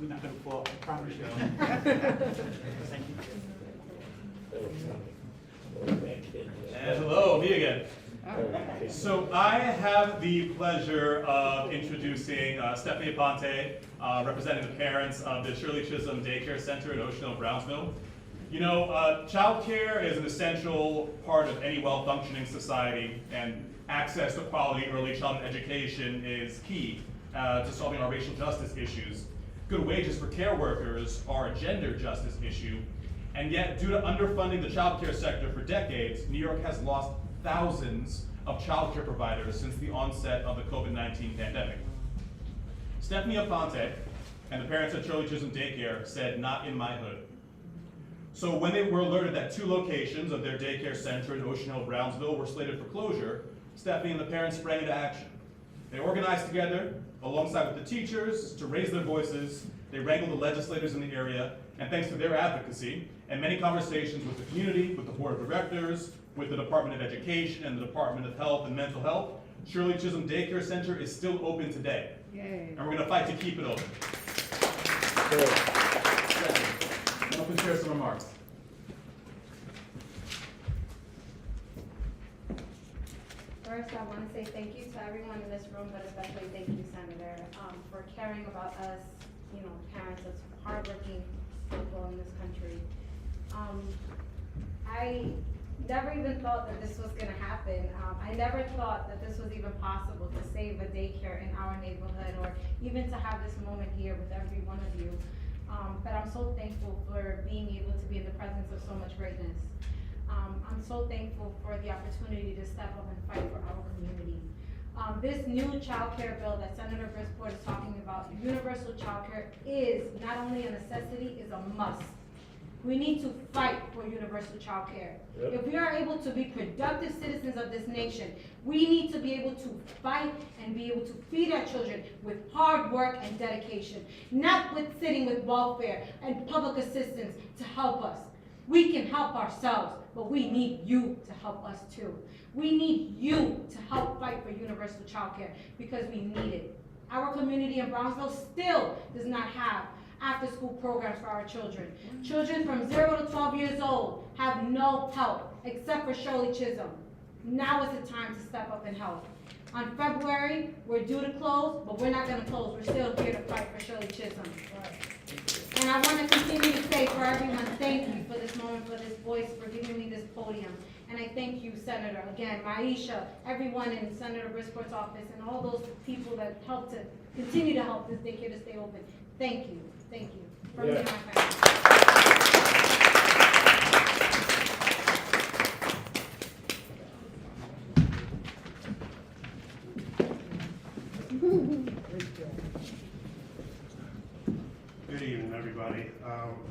We're not going to fall, I promise you. Thank you. And hello, me again. So I have the pleasure of introducing Stephanie Aponte, representing the parents of the Shirley Chisholm Daycare Center in Ocean Hill, Brownsville. You know, childcare is an essential part of any well-functioning society, and access to quality early childhood education is key to solving our racial justice issues. Good wages for care workers are a gender justice issue, and yet due to underfunding the child care sector for decades, New York has lost thousands of child care providers since the onset of the COVID-19 pandemic. Stephanie Aponte and the parents at Shirley Chisholm Daycare said, "Not in my hood." So when they were alerted that 2 locations of their daycare center in Ocean Hill, Brownsville were slated for closure, Stephanie and the parents sprang into action. They organized together, alongside with the teachers, to raise their voices. They wrangled the legislators in the area, and thanks to their advocacy and many conversations with the community, with the board of directors, with the Department of Education and the Department of Health and Mental Health, Shirley Chisholm Daycare Center is still open today. Yay. And we're going to fight to keep it open. I'll open share some remarks. First, I want to say thank you to everyone in this room, but especially thank you, Senator, for caring about us, you know, parents of hardworking people in this country. I never even thought that this was going to happen. I never thought that this was even possible to save a daycare in our neighborhood, or even to have this moment here with every one of you. But I'm so thankful for being able to be in the presence of so much greatness. I'm so thankful for the opportunity to step up and fight for our community. This new child care bill that Senator Brisport is talking about, universal child care, is not only a necessity, is a must. We need to fight for universal child care. Yep. If we are able to be productive citizens of this nation, we need to be able to fight and be able to feed our children with hard work and dedication, not with sitting with welfare and public assistance to help us. We can help ourselves, but we need you to help us too. We need you to help fight for universal child care because we need it. Our community in Brownsville still does not have after-school programs for our children. Children from 0 to 12 years old have no help except for Shirley Chisholm. Now is the time to step up and help. On February, we're due to close, but we're not going to close. We're still here to fight for Shirley Chisholm. And I want to continue to say for everyone, thank you for this moment, for this voice, for giving me this podium. And I thank you, Senator, again, Maisha, everyone in Senator Brisport's office, and all those people that helped to continue to help this daycare to stay open. Thank you. Thank you. from me Yeah. and my family. Good evening, everybody.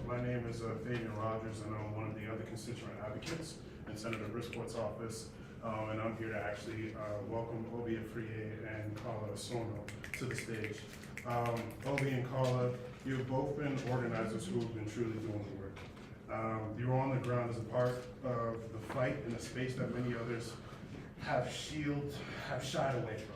My name is Fabian Rogers, and I'm one of the other constituent advocates in Senator Brisport's office. And I'm here to actually welcome Obi Afriye and Carla Sono to the stage. Obi and Carla, you've both been organizers who have been truly doing the work. You were on the ground as a part of the fight in a space that many others have shied away from.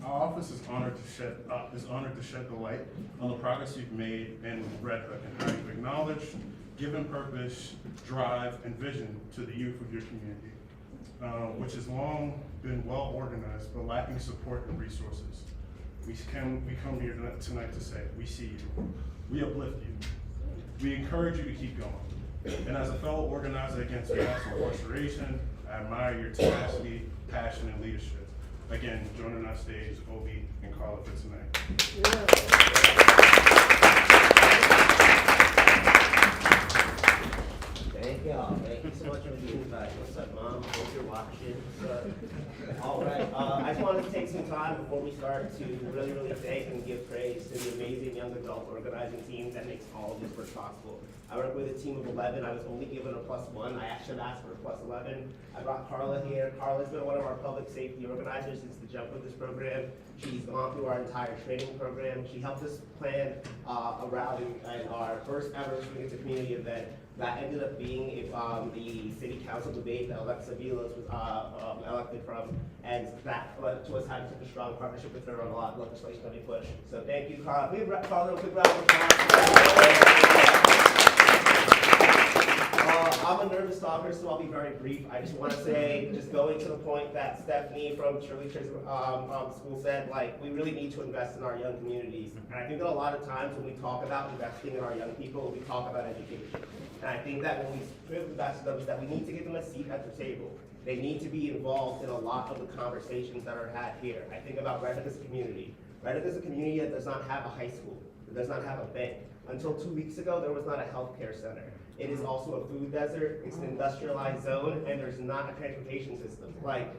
Our office is honored to shed the light on the progress you've made in Red Hook and how you've acknowledged, given purpose, drive, and vision to the youth of your community, which has long been well organized but lacking support and resources. We come here tonight to say, we see you, we uplift you, we encourage you to keep going. And as a fellow organizer against mass incarceration, I admire your tenacity, passion, and leadership. Again, joining our stage, Obi and Carla for tonight. Thank y'all. Thank you so much for the invite. What's up, Mom? Hope you're watching. All right. I just wanted to take some time before we start to really thank and give praise to the amazing young adult organizing team that makes all of this work possible. I work with a team of 11. I was only given a +1. I actually asked for a +11. I brought Carla here. Carla's been one of our public safety organizers since the jump of this program. She's gone through our entire training program. She helped us plan a rally and our first ever Swing Into Community event that ended up being the city council debate that Alexa Vilas was elected from, and that led to us having such a strong partnership with her on a lot of legislation that we push. So thank you, Carla. We have Carla, a big round of applause. I'm a nervous talker, so I'll be very brief. I just want to say, just going to the point that Stephanie from Shirley Church School said, like, we really need to invest in our young communities. And I think that a lot of times when we talk about investing in our young people, we talk about education. And I think that when we invest in them, is that we need to give them a seat at the table. They need to be involved in a lot of the conversations that are had here. I think about Red Hook as a community. Red Hook is a community that does not have a high school, that does not have a bank. Until 2 weeks ago, there was not a healthcare center. It is also a food desert, it's an industrialized zone, and there's not a transportation system. Like,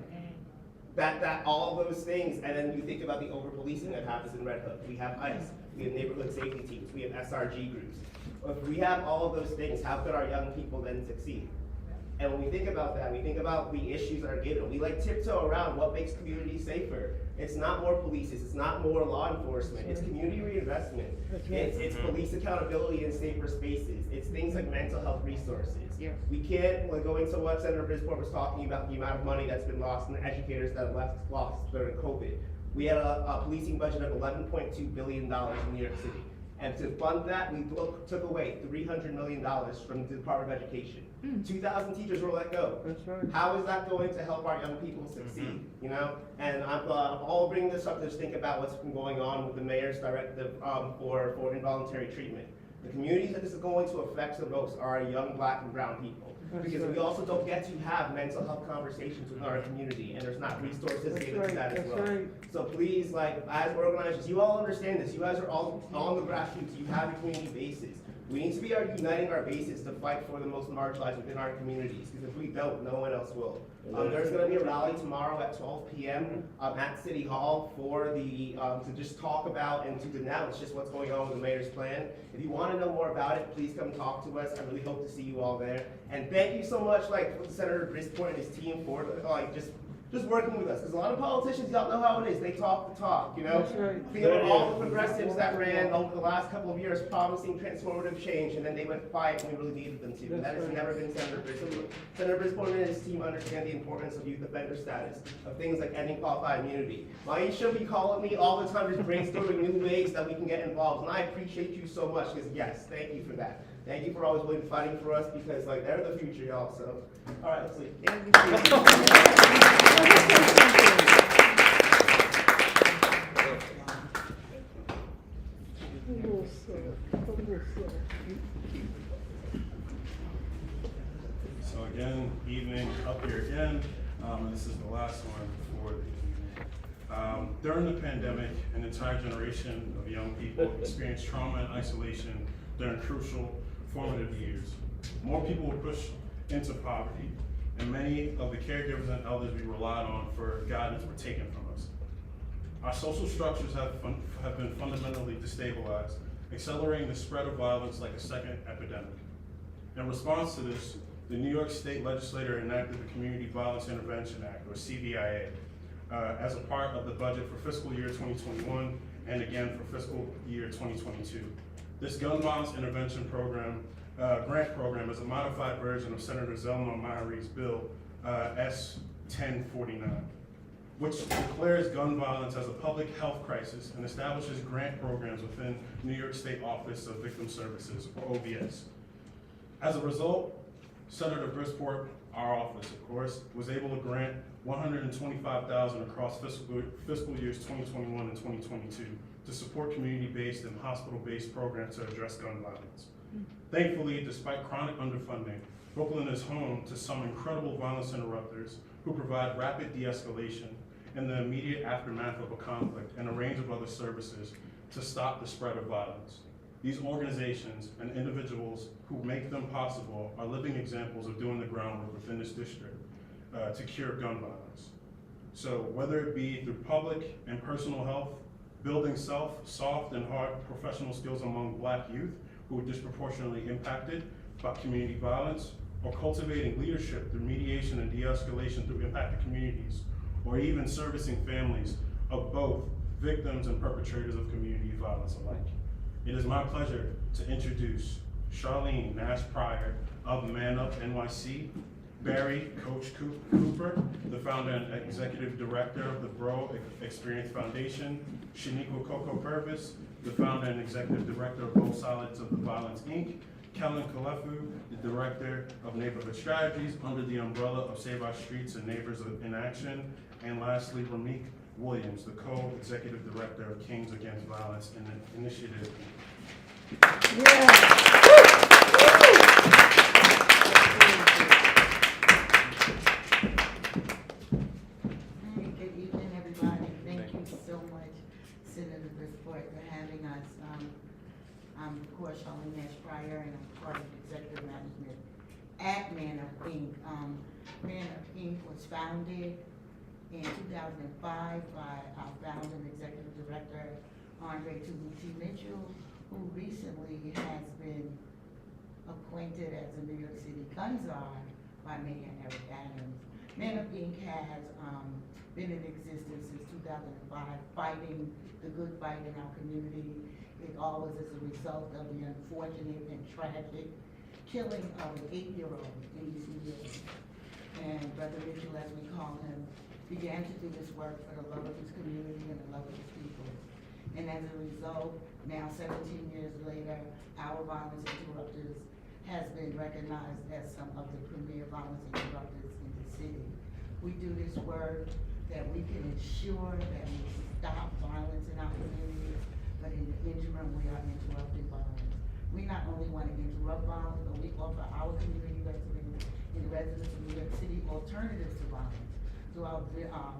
all of those things, and then you think about the over-policing that happens in Red Hook. We have ICE, we have neighborhood safety teams, we have SRG groups. If we have all of those things, how could our young people then succeed? And when we think about that, we think about the issues that are given. We like tiptoe around what makes communities safer. It's not more police, it's not more law enforcement, it's community reinvestment. It's police accountability in safer spaces. It's things like mental health resources. We can't, like, going to what Senator Brisport was talking about, the amount of money that's been lost and the educators that have lost during COVID. We had a policing budget of $11.2 billion in New York City. And to fund that, we took away $300 million from the Department of Education. 2,000 teachers were let go. That's right. How is that going to help our young people succeed? You know, and I'm all bringing this up to just think about what's been going on with the mayor's directive for involuntary treatment. The communities that this is going to affect the most are our young Black and brown people. Because we also don't get to have mental health conversations within our community, and there's not resources given to that as well. So please, like, as organizers, you all understand this. You guys are all on the grassroots. You have a community basis. We need to be uniting our bases to fight for the most marginalized within our communities, because if we don't, no one else will. There's going to be a rally tomorrow at 12 p.m. At City Hall for to just talk about and to denounce just what's going on with the mayor's plan. If you want to know more about it, please come talk to us. I really hope to see you all there. And thank you so much, like, Senator Brisport and his team for just working with us, because a lot of politicians, y'all know how it is. They talk the talk, you know? Think about all the progressives that ran over the last couple of years promising transformative change, and then they went quiet when we really needed them to. And that has never been Senator Brisport. Senator Brisport and his team understand the importance of youth offender status, of things like ending qualified immunity. Maisha be calling me all the time, just brainstorming new ways that we can get involved, and I appreciate you so much, because yes, thank you for that. Thank you for always really fighting for us, because, like, they're the future, y'all. So, all right, let's leave. So again, evening up here again, and this is the last one for the evening. During the pandemic, an entire generation of young people experienced trauma and isolation during crucial formative years. More people were pushed into poverty, and many of the caregivers and elders we relied on for guidance were taken from us. Our social structures have been fundamentally destabilized, accelerating the spread of violence like a second epidemic. In response to this, the New York State Legislature enacted the Community Violence Intervention Act, or CVIA, as a part of the budget for fiscal year 2021 and again for fiscal year 2022. This gun violence intervention program, grant program, is a modified version of Senator Zelma Meyerie's bill, S 1049, which declares gun violence as a public health crisis and establishes grant programs within New York State Office of Victim Services, or OVS. As a result, Senator Brisport, our office, of course, was able to grant $125,000 across fiscal years 2021 and 2022 to support community-based and hospital-based programs to address gun violence. Thankfully, despite chronic underfunding, Brooklyn is home to some incredible violence interrupters who provide rapid de-escalation in the immediate aftermath of a conflict and a range of other services to stop the spread of violence. These organizations and individuals who make them possible are living examples of doing the groundwork within this district to cure gun violence. So whether it be through public and personal health, building soft and hard professional skills among Black youth who are disproportionately impacted by community violence, or cultivating leadership through mediation and de-escalation through impacted communities, or even servicing families of both victims and perpetrators of community violence alike. It is my pleasure to introduce Charlene Nash Pryor of Man Up NYC, Barry Coach Cooper, the founder and executive director of the Bro Experience Foundation, Shaniqua Coco Purvis, the founder and executive director of Both Sides of the Violence, Inc., Kellen Kalefu, the director of Neighborhood Strategies under the umbrella of Save Our Streets and Neighbors in Action, and lastly, Ramik Williams, the co-executive director of Kings Against Violence Initiative. Good evening, everybody. Thank you so much, Senator Brisport, for having us. I'm, of course, Charlene Nash Pryor, and I'm part of executive management at Man Up Inc. Man Up Inc. was founded in 2005 by our founder and executive director, Andre Tubuchi Mitchell, who recently has been appointed as a New York City gun czar by Mayor Eric Adams. Man Up Inc. has been in existence since 2005, fighting the good fight in our community. It all was as a result of the unfortunate and tragic killing of an 8-year-old in East New York. And Brother Mitchell, as we call him, began to do this work for the love of his community and the love of his people. And as a result, now 17 years later, our Violence Interrupters has been recognized as some of the premier violence interrupters in the city. We do this work that we can ensure that we stop violence in our communities, but in the interim, we are interrupting violence. We not only want to interrupt violence, but we offer our community residents and the residents of New York City alternatives to violence. So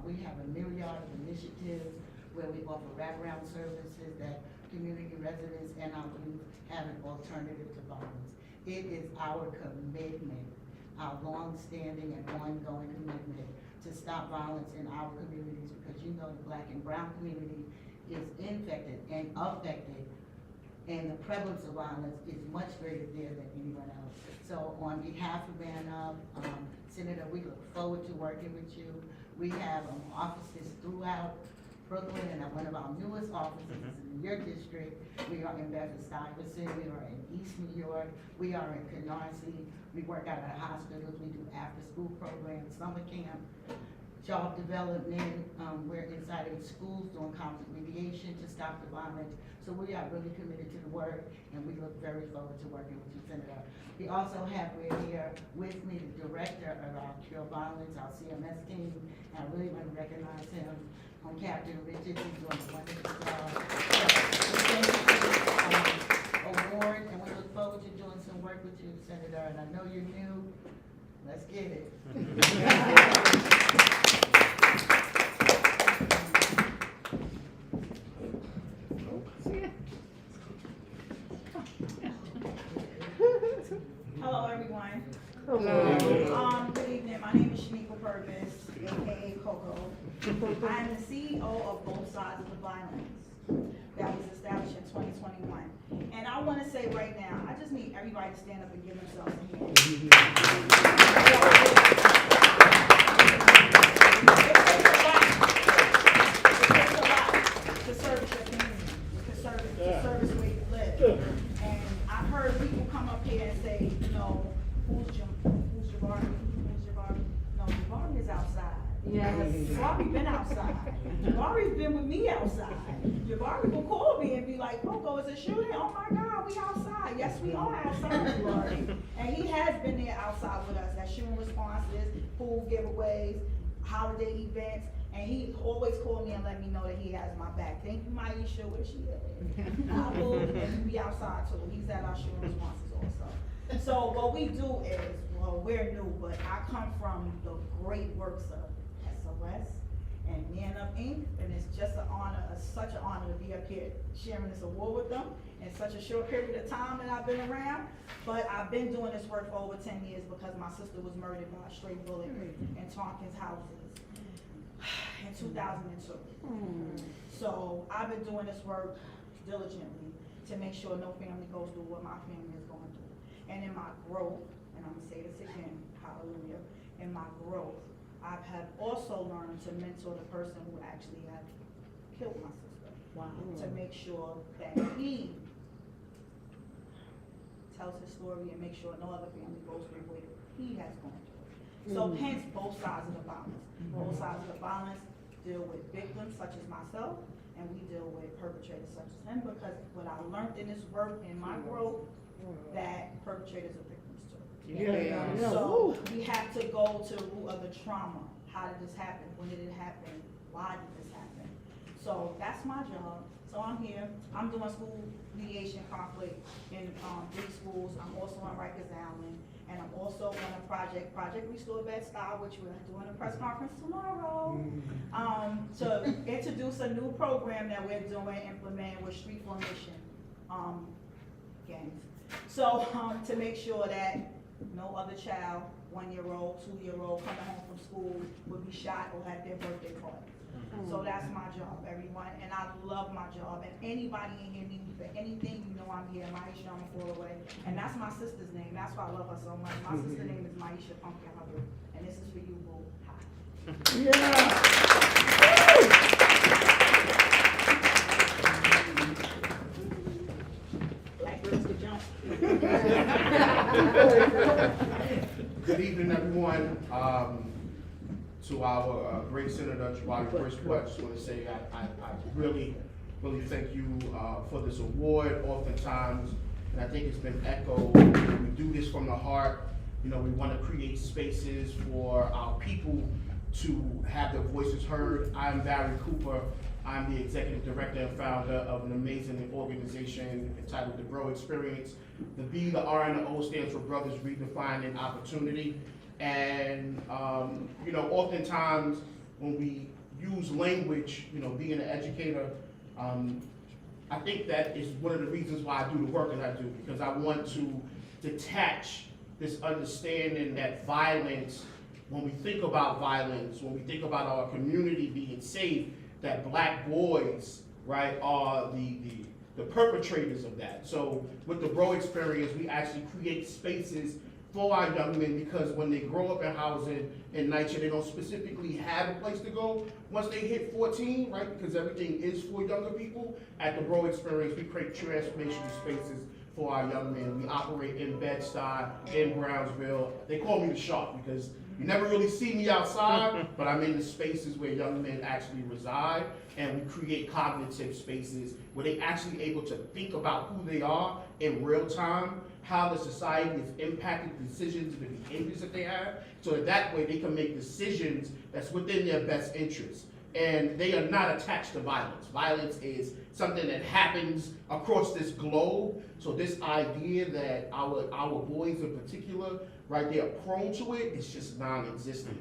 we have a myriad of initiatives where we offer wraparound services that community residents and our youth have an alternative to violence. It is our commitment, our long-standing and ongoing commitment to stop violence in our communities, because you know the Black and brown community is infected and affected, and the prevalence of violence is much greater there than anyone else. So on behalf of Man Up, Senator, we look forward to working with you. We have offices throughout Brooklyn, and one of our newest offices is in your district. We are in Bedford-Stuyvesant, we are in East New York, we are in Canarsie. We work out at hospitals, we do after-school programs, summer camp, job development. We're inside of schools doing conflict mediation to stop the violence. So we are really committed to the work, and we look very forward to working with you, Senator. We also have here with me the director of our Cure Violence, our CMS team, and I really want to recognize him. Captain Richards, he's doing a wonderful job. So, thank you for this award, and we look forward to doing some work with you, Senator, and I know you're new. Let's get it. Good evening, my name is Shanika Purvis, aka Coco. I am the CEO of Both Sides of the Violence that was established in 2021. And I want to say right now, I just need everybody to stand up and give themselves a hand. It takes a lot to service your community, to service where you live. And I've heard people come up here and say, you know, who's Jabari? No, Jabari is outside. Yes. Jabari been outside. Jabari's been with me outside. Jabari will call me and be like, Coco, is it shooting? Oh my God, we outside. Yes, we are outside, Jabari. And he has been there outside with us at shooting responses, food giveaways, holiday events. And he always called me and let me know that he has my back. Thank you, Maisha, where she is. I will, and we outside too. He's at our shooting responses also. So what we do is, well, we're new, but I come from the great works of SOS and Man Up Inc. And it's just an honor, such an honor to be up here sharing this award with them in such a short period of time that I've been around. But I've been doing this work for over 10 years because my sister was murdered by a stray bullet in Tompkins houses in 2002. So I've been doing this work diligently to make sure no family goes through what my family is going through. And in my growth, and I'm gonna say this again, hallelujah, in my growth, I have also learned to mentor the person who actually had killed my sister. Wow. To make sure that he tells his story and make sure no other family goes through what he has gone through. So hence both sides of the violence. Both sides of the violence deal with victims such as myself, and we deal with perpetrators such as him, because what I learned in this work, in my growth, that perpetrators are victims too. So we have to go to the root of the trauma. How did this happen? When did it happen? Why did this happen? So that's my job. So I'm here. I'm doing school mediation conflict in 3 schools. I'm also on Rikers Island. And I'm also on a Project Restore Bed-Stuy, which we're doing a press conference tomorrow, to introduce a new program that we're doing, implementing with street formation gangs. So to make sure that no other child, 1-year-old, 2-year-old, coming home from school would be shot or have their birthday party. So that's my job, everyone, and I love my job. And anybody in here need me for anything, you know I'm here. Maisha, I'm a away. And that's my sister's name. That's why I love her so much. My sister's name is Maisha Pumpkin Hubbard, and this is for you, boo. Black girls can jump. Good evening, everyone. To our great Senator Jabari Brisport, I just want to say I really thank you for this award. Oftentimes, and I think it's been echoed, we do this from the heart. You know, we want to create spaces for our people to have their voices heard. I'm Barry Cooper. I'm the executive director and founder of an amazing organization entitled The Grow Experience. The B, the R, and the O stands for Brothers Redefining Opportunity. And, you know, oftentimes when we use language, you know, being an educator, I think that is one of the reasons why I do the work that I do, because I want to detach this understanding that violence, when we think about violence, when we think about our community being safe, that black boys, right, are the perpetrators of that. So with the Grow Experience, we actually create spaces for our young men, because when they grow up in housing in NYCHA, they don't specifically have a place to go once they hit 14, right? Because everything is for younger people. At the Grow Experience, we create transformational spaces for our young men. We operate in Bed-Stuy, in Brownsville. They call me the Shark because you never really see me outside, but I'm in the spaces where young men actually reside, and we create cognitive spaces where they actually able to think about who they are in real time, how the society has impacted the decisions and the behaviors that they have, so that way they can make decisions that's within their best interest. And they are not attached to violence. Violence is something that happens across this globe. So this idea that our boys in particular, right, they are prone to it, it's just non-existent.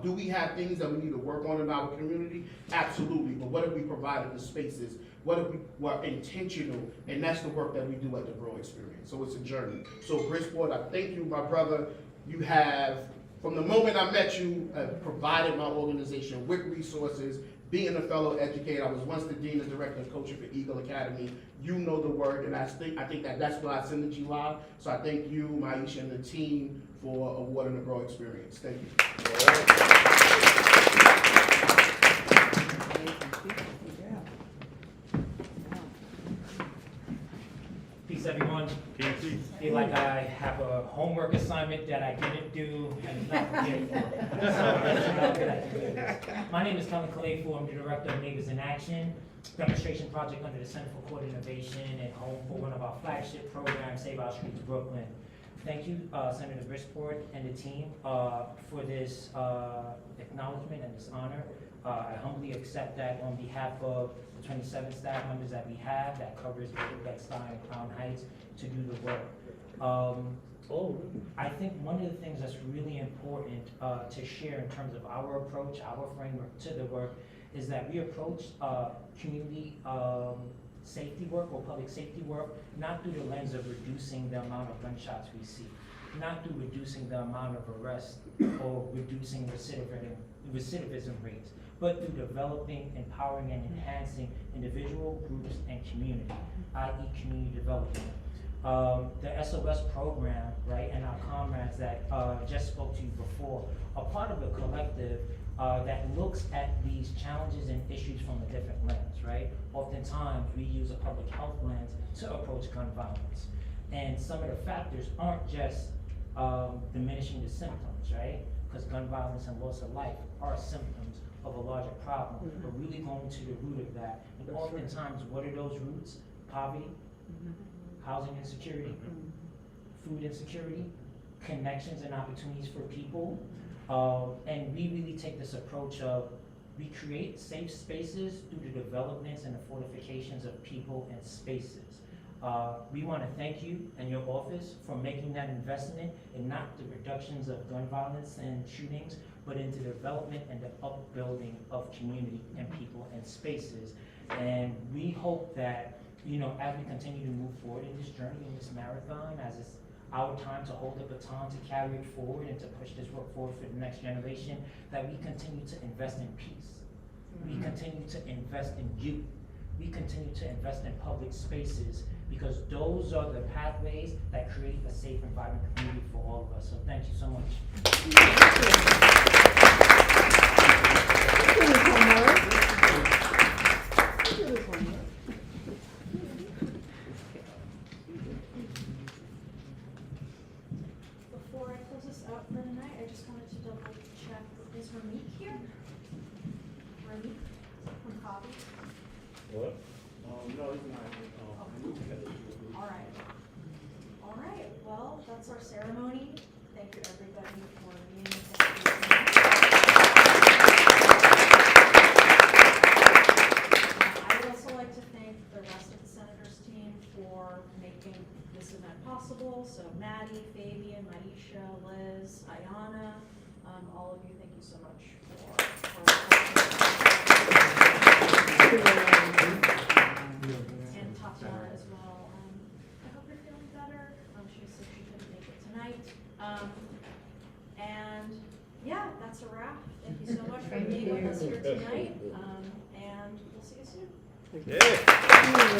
Do we have things that we need to work on in our community? Absolutely, but what if we provided the spaces? What if we were intentional? And that's the work that we do at the Grow Experience. So it's a journey. So Brisport, I thank you, my brother. You have, from the moment I met you, provided my organization with resources, being a fellow educator. I was once the dean and director of coaching for Eagle Academy. You know the work, and I think that's why synergy live. So I thank you, Maisha, and the team for awarding the Grow experience. Thank you. Peace, everyone. Feel like I have a homework assignment that I didn't do and not prepared for. So that's how good I can do this. My name is Kellen Kalefu. I'm the director of Neighbors in Action, demonstration project under the Center for Court Innovation and home for one of our flagship programs, Save Our Streets Brooklyn. Thank you, Senator Brisport and the team for this acknowledgement and this honor. I humbly accept that on behalf of the 27 staff members that we have that covers Bed-Stuy and Crown Heights to do the work. I think one of the things that's really important to share in terms of our approach, our framework to the work, is that we approach community safety work or public safety work not through the lens of reducing the amount of gunshots we see, not through reducing the amount of arrests or reducing recidivism rates, but through developing, empowering, and enhancing individual, groups, and community, i.e. community development. The SOS program, right, and our comrades that just spoke to you before are part of a collective that looks at these challenges and issues from a different lens, right? Oftentimes, we use a public health lens to approach gun violence. And some of the factors aren't just diminishing the symptoms, right? Because gun violence and loss of life are symptoms of a larger problem, but really going to the root of that. And oftentimes, what are those roots? Poverty, housing insecurity, food insecurity, connections and opportunities for people. And we really take this approach of we create safe spaces through the developments and the fortifications of people and spaces. We want to thank you and your office for making that investment in not the reductions of gun violence and shootings, but into the development and the upbuilding of community and people and spaces. And we hope that, you know, as we continue to move forward in this journey, in this marathon, as it's our time to hold the baton, to carry it forward and to push this work forward for the next generation, that we continue to invest in peace. We continue to invest in youth. We continue to invest in public spaces, because those are the pathways that create a safe and vibrant community for all of us. So thank you so much. Before I close this out for the night, I just wanted to double check, is Ramik here? Ramik from Cobby? What? No, he's not. All right, well, that's our ceremony. Thank you, everybody, for being with us tonight. I would also like to thank the rest of the Senators team for making this event possible. So Maddie, Fabian, Maisha, Liz, Ayana, all of you, thank you so much and Tatiana as well. I hope you're feeling better. She said she couldn't make it tonight. And yeah, that's a wrap. Thank you so much for being with us here tonight. And we'll see you soon. Yeah.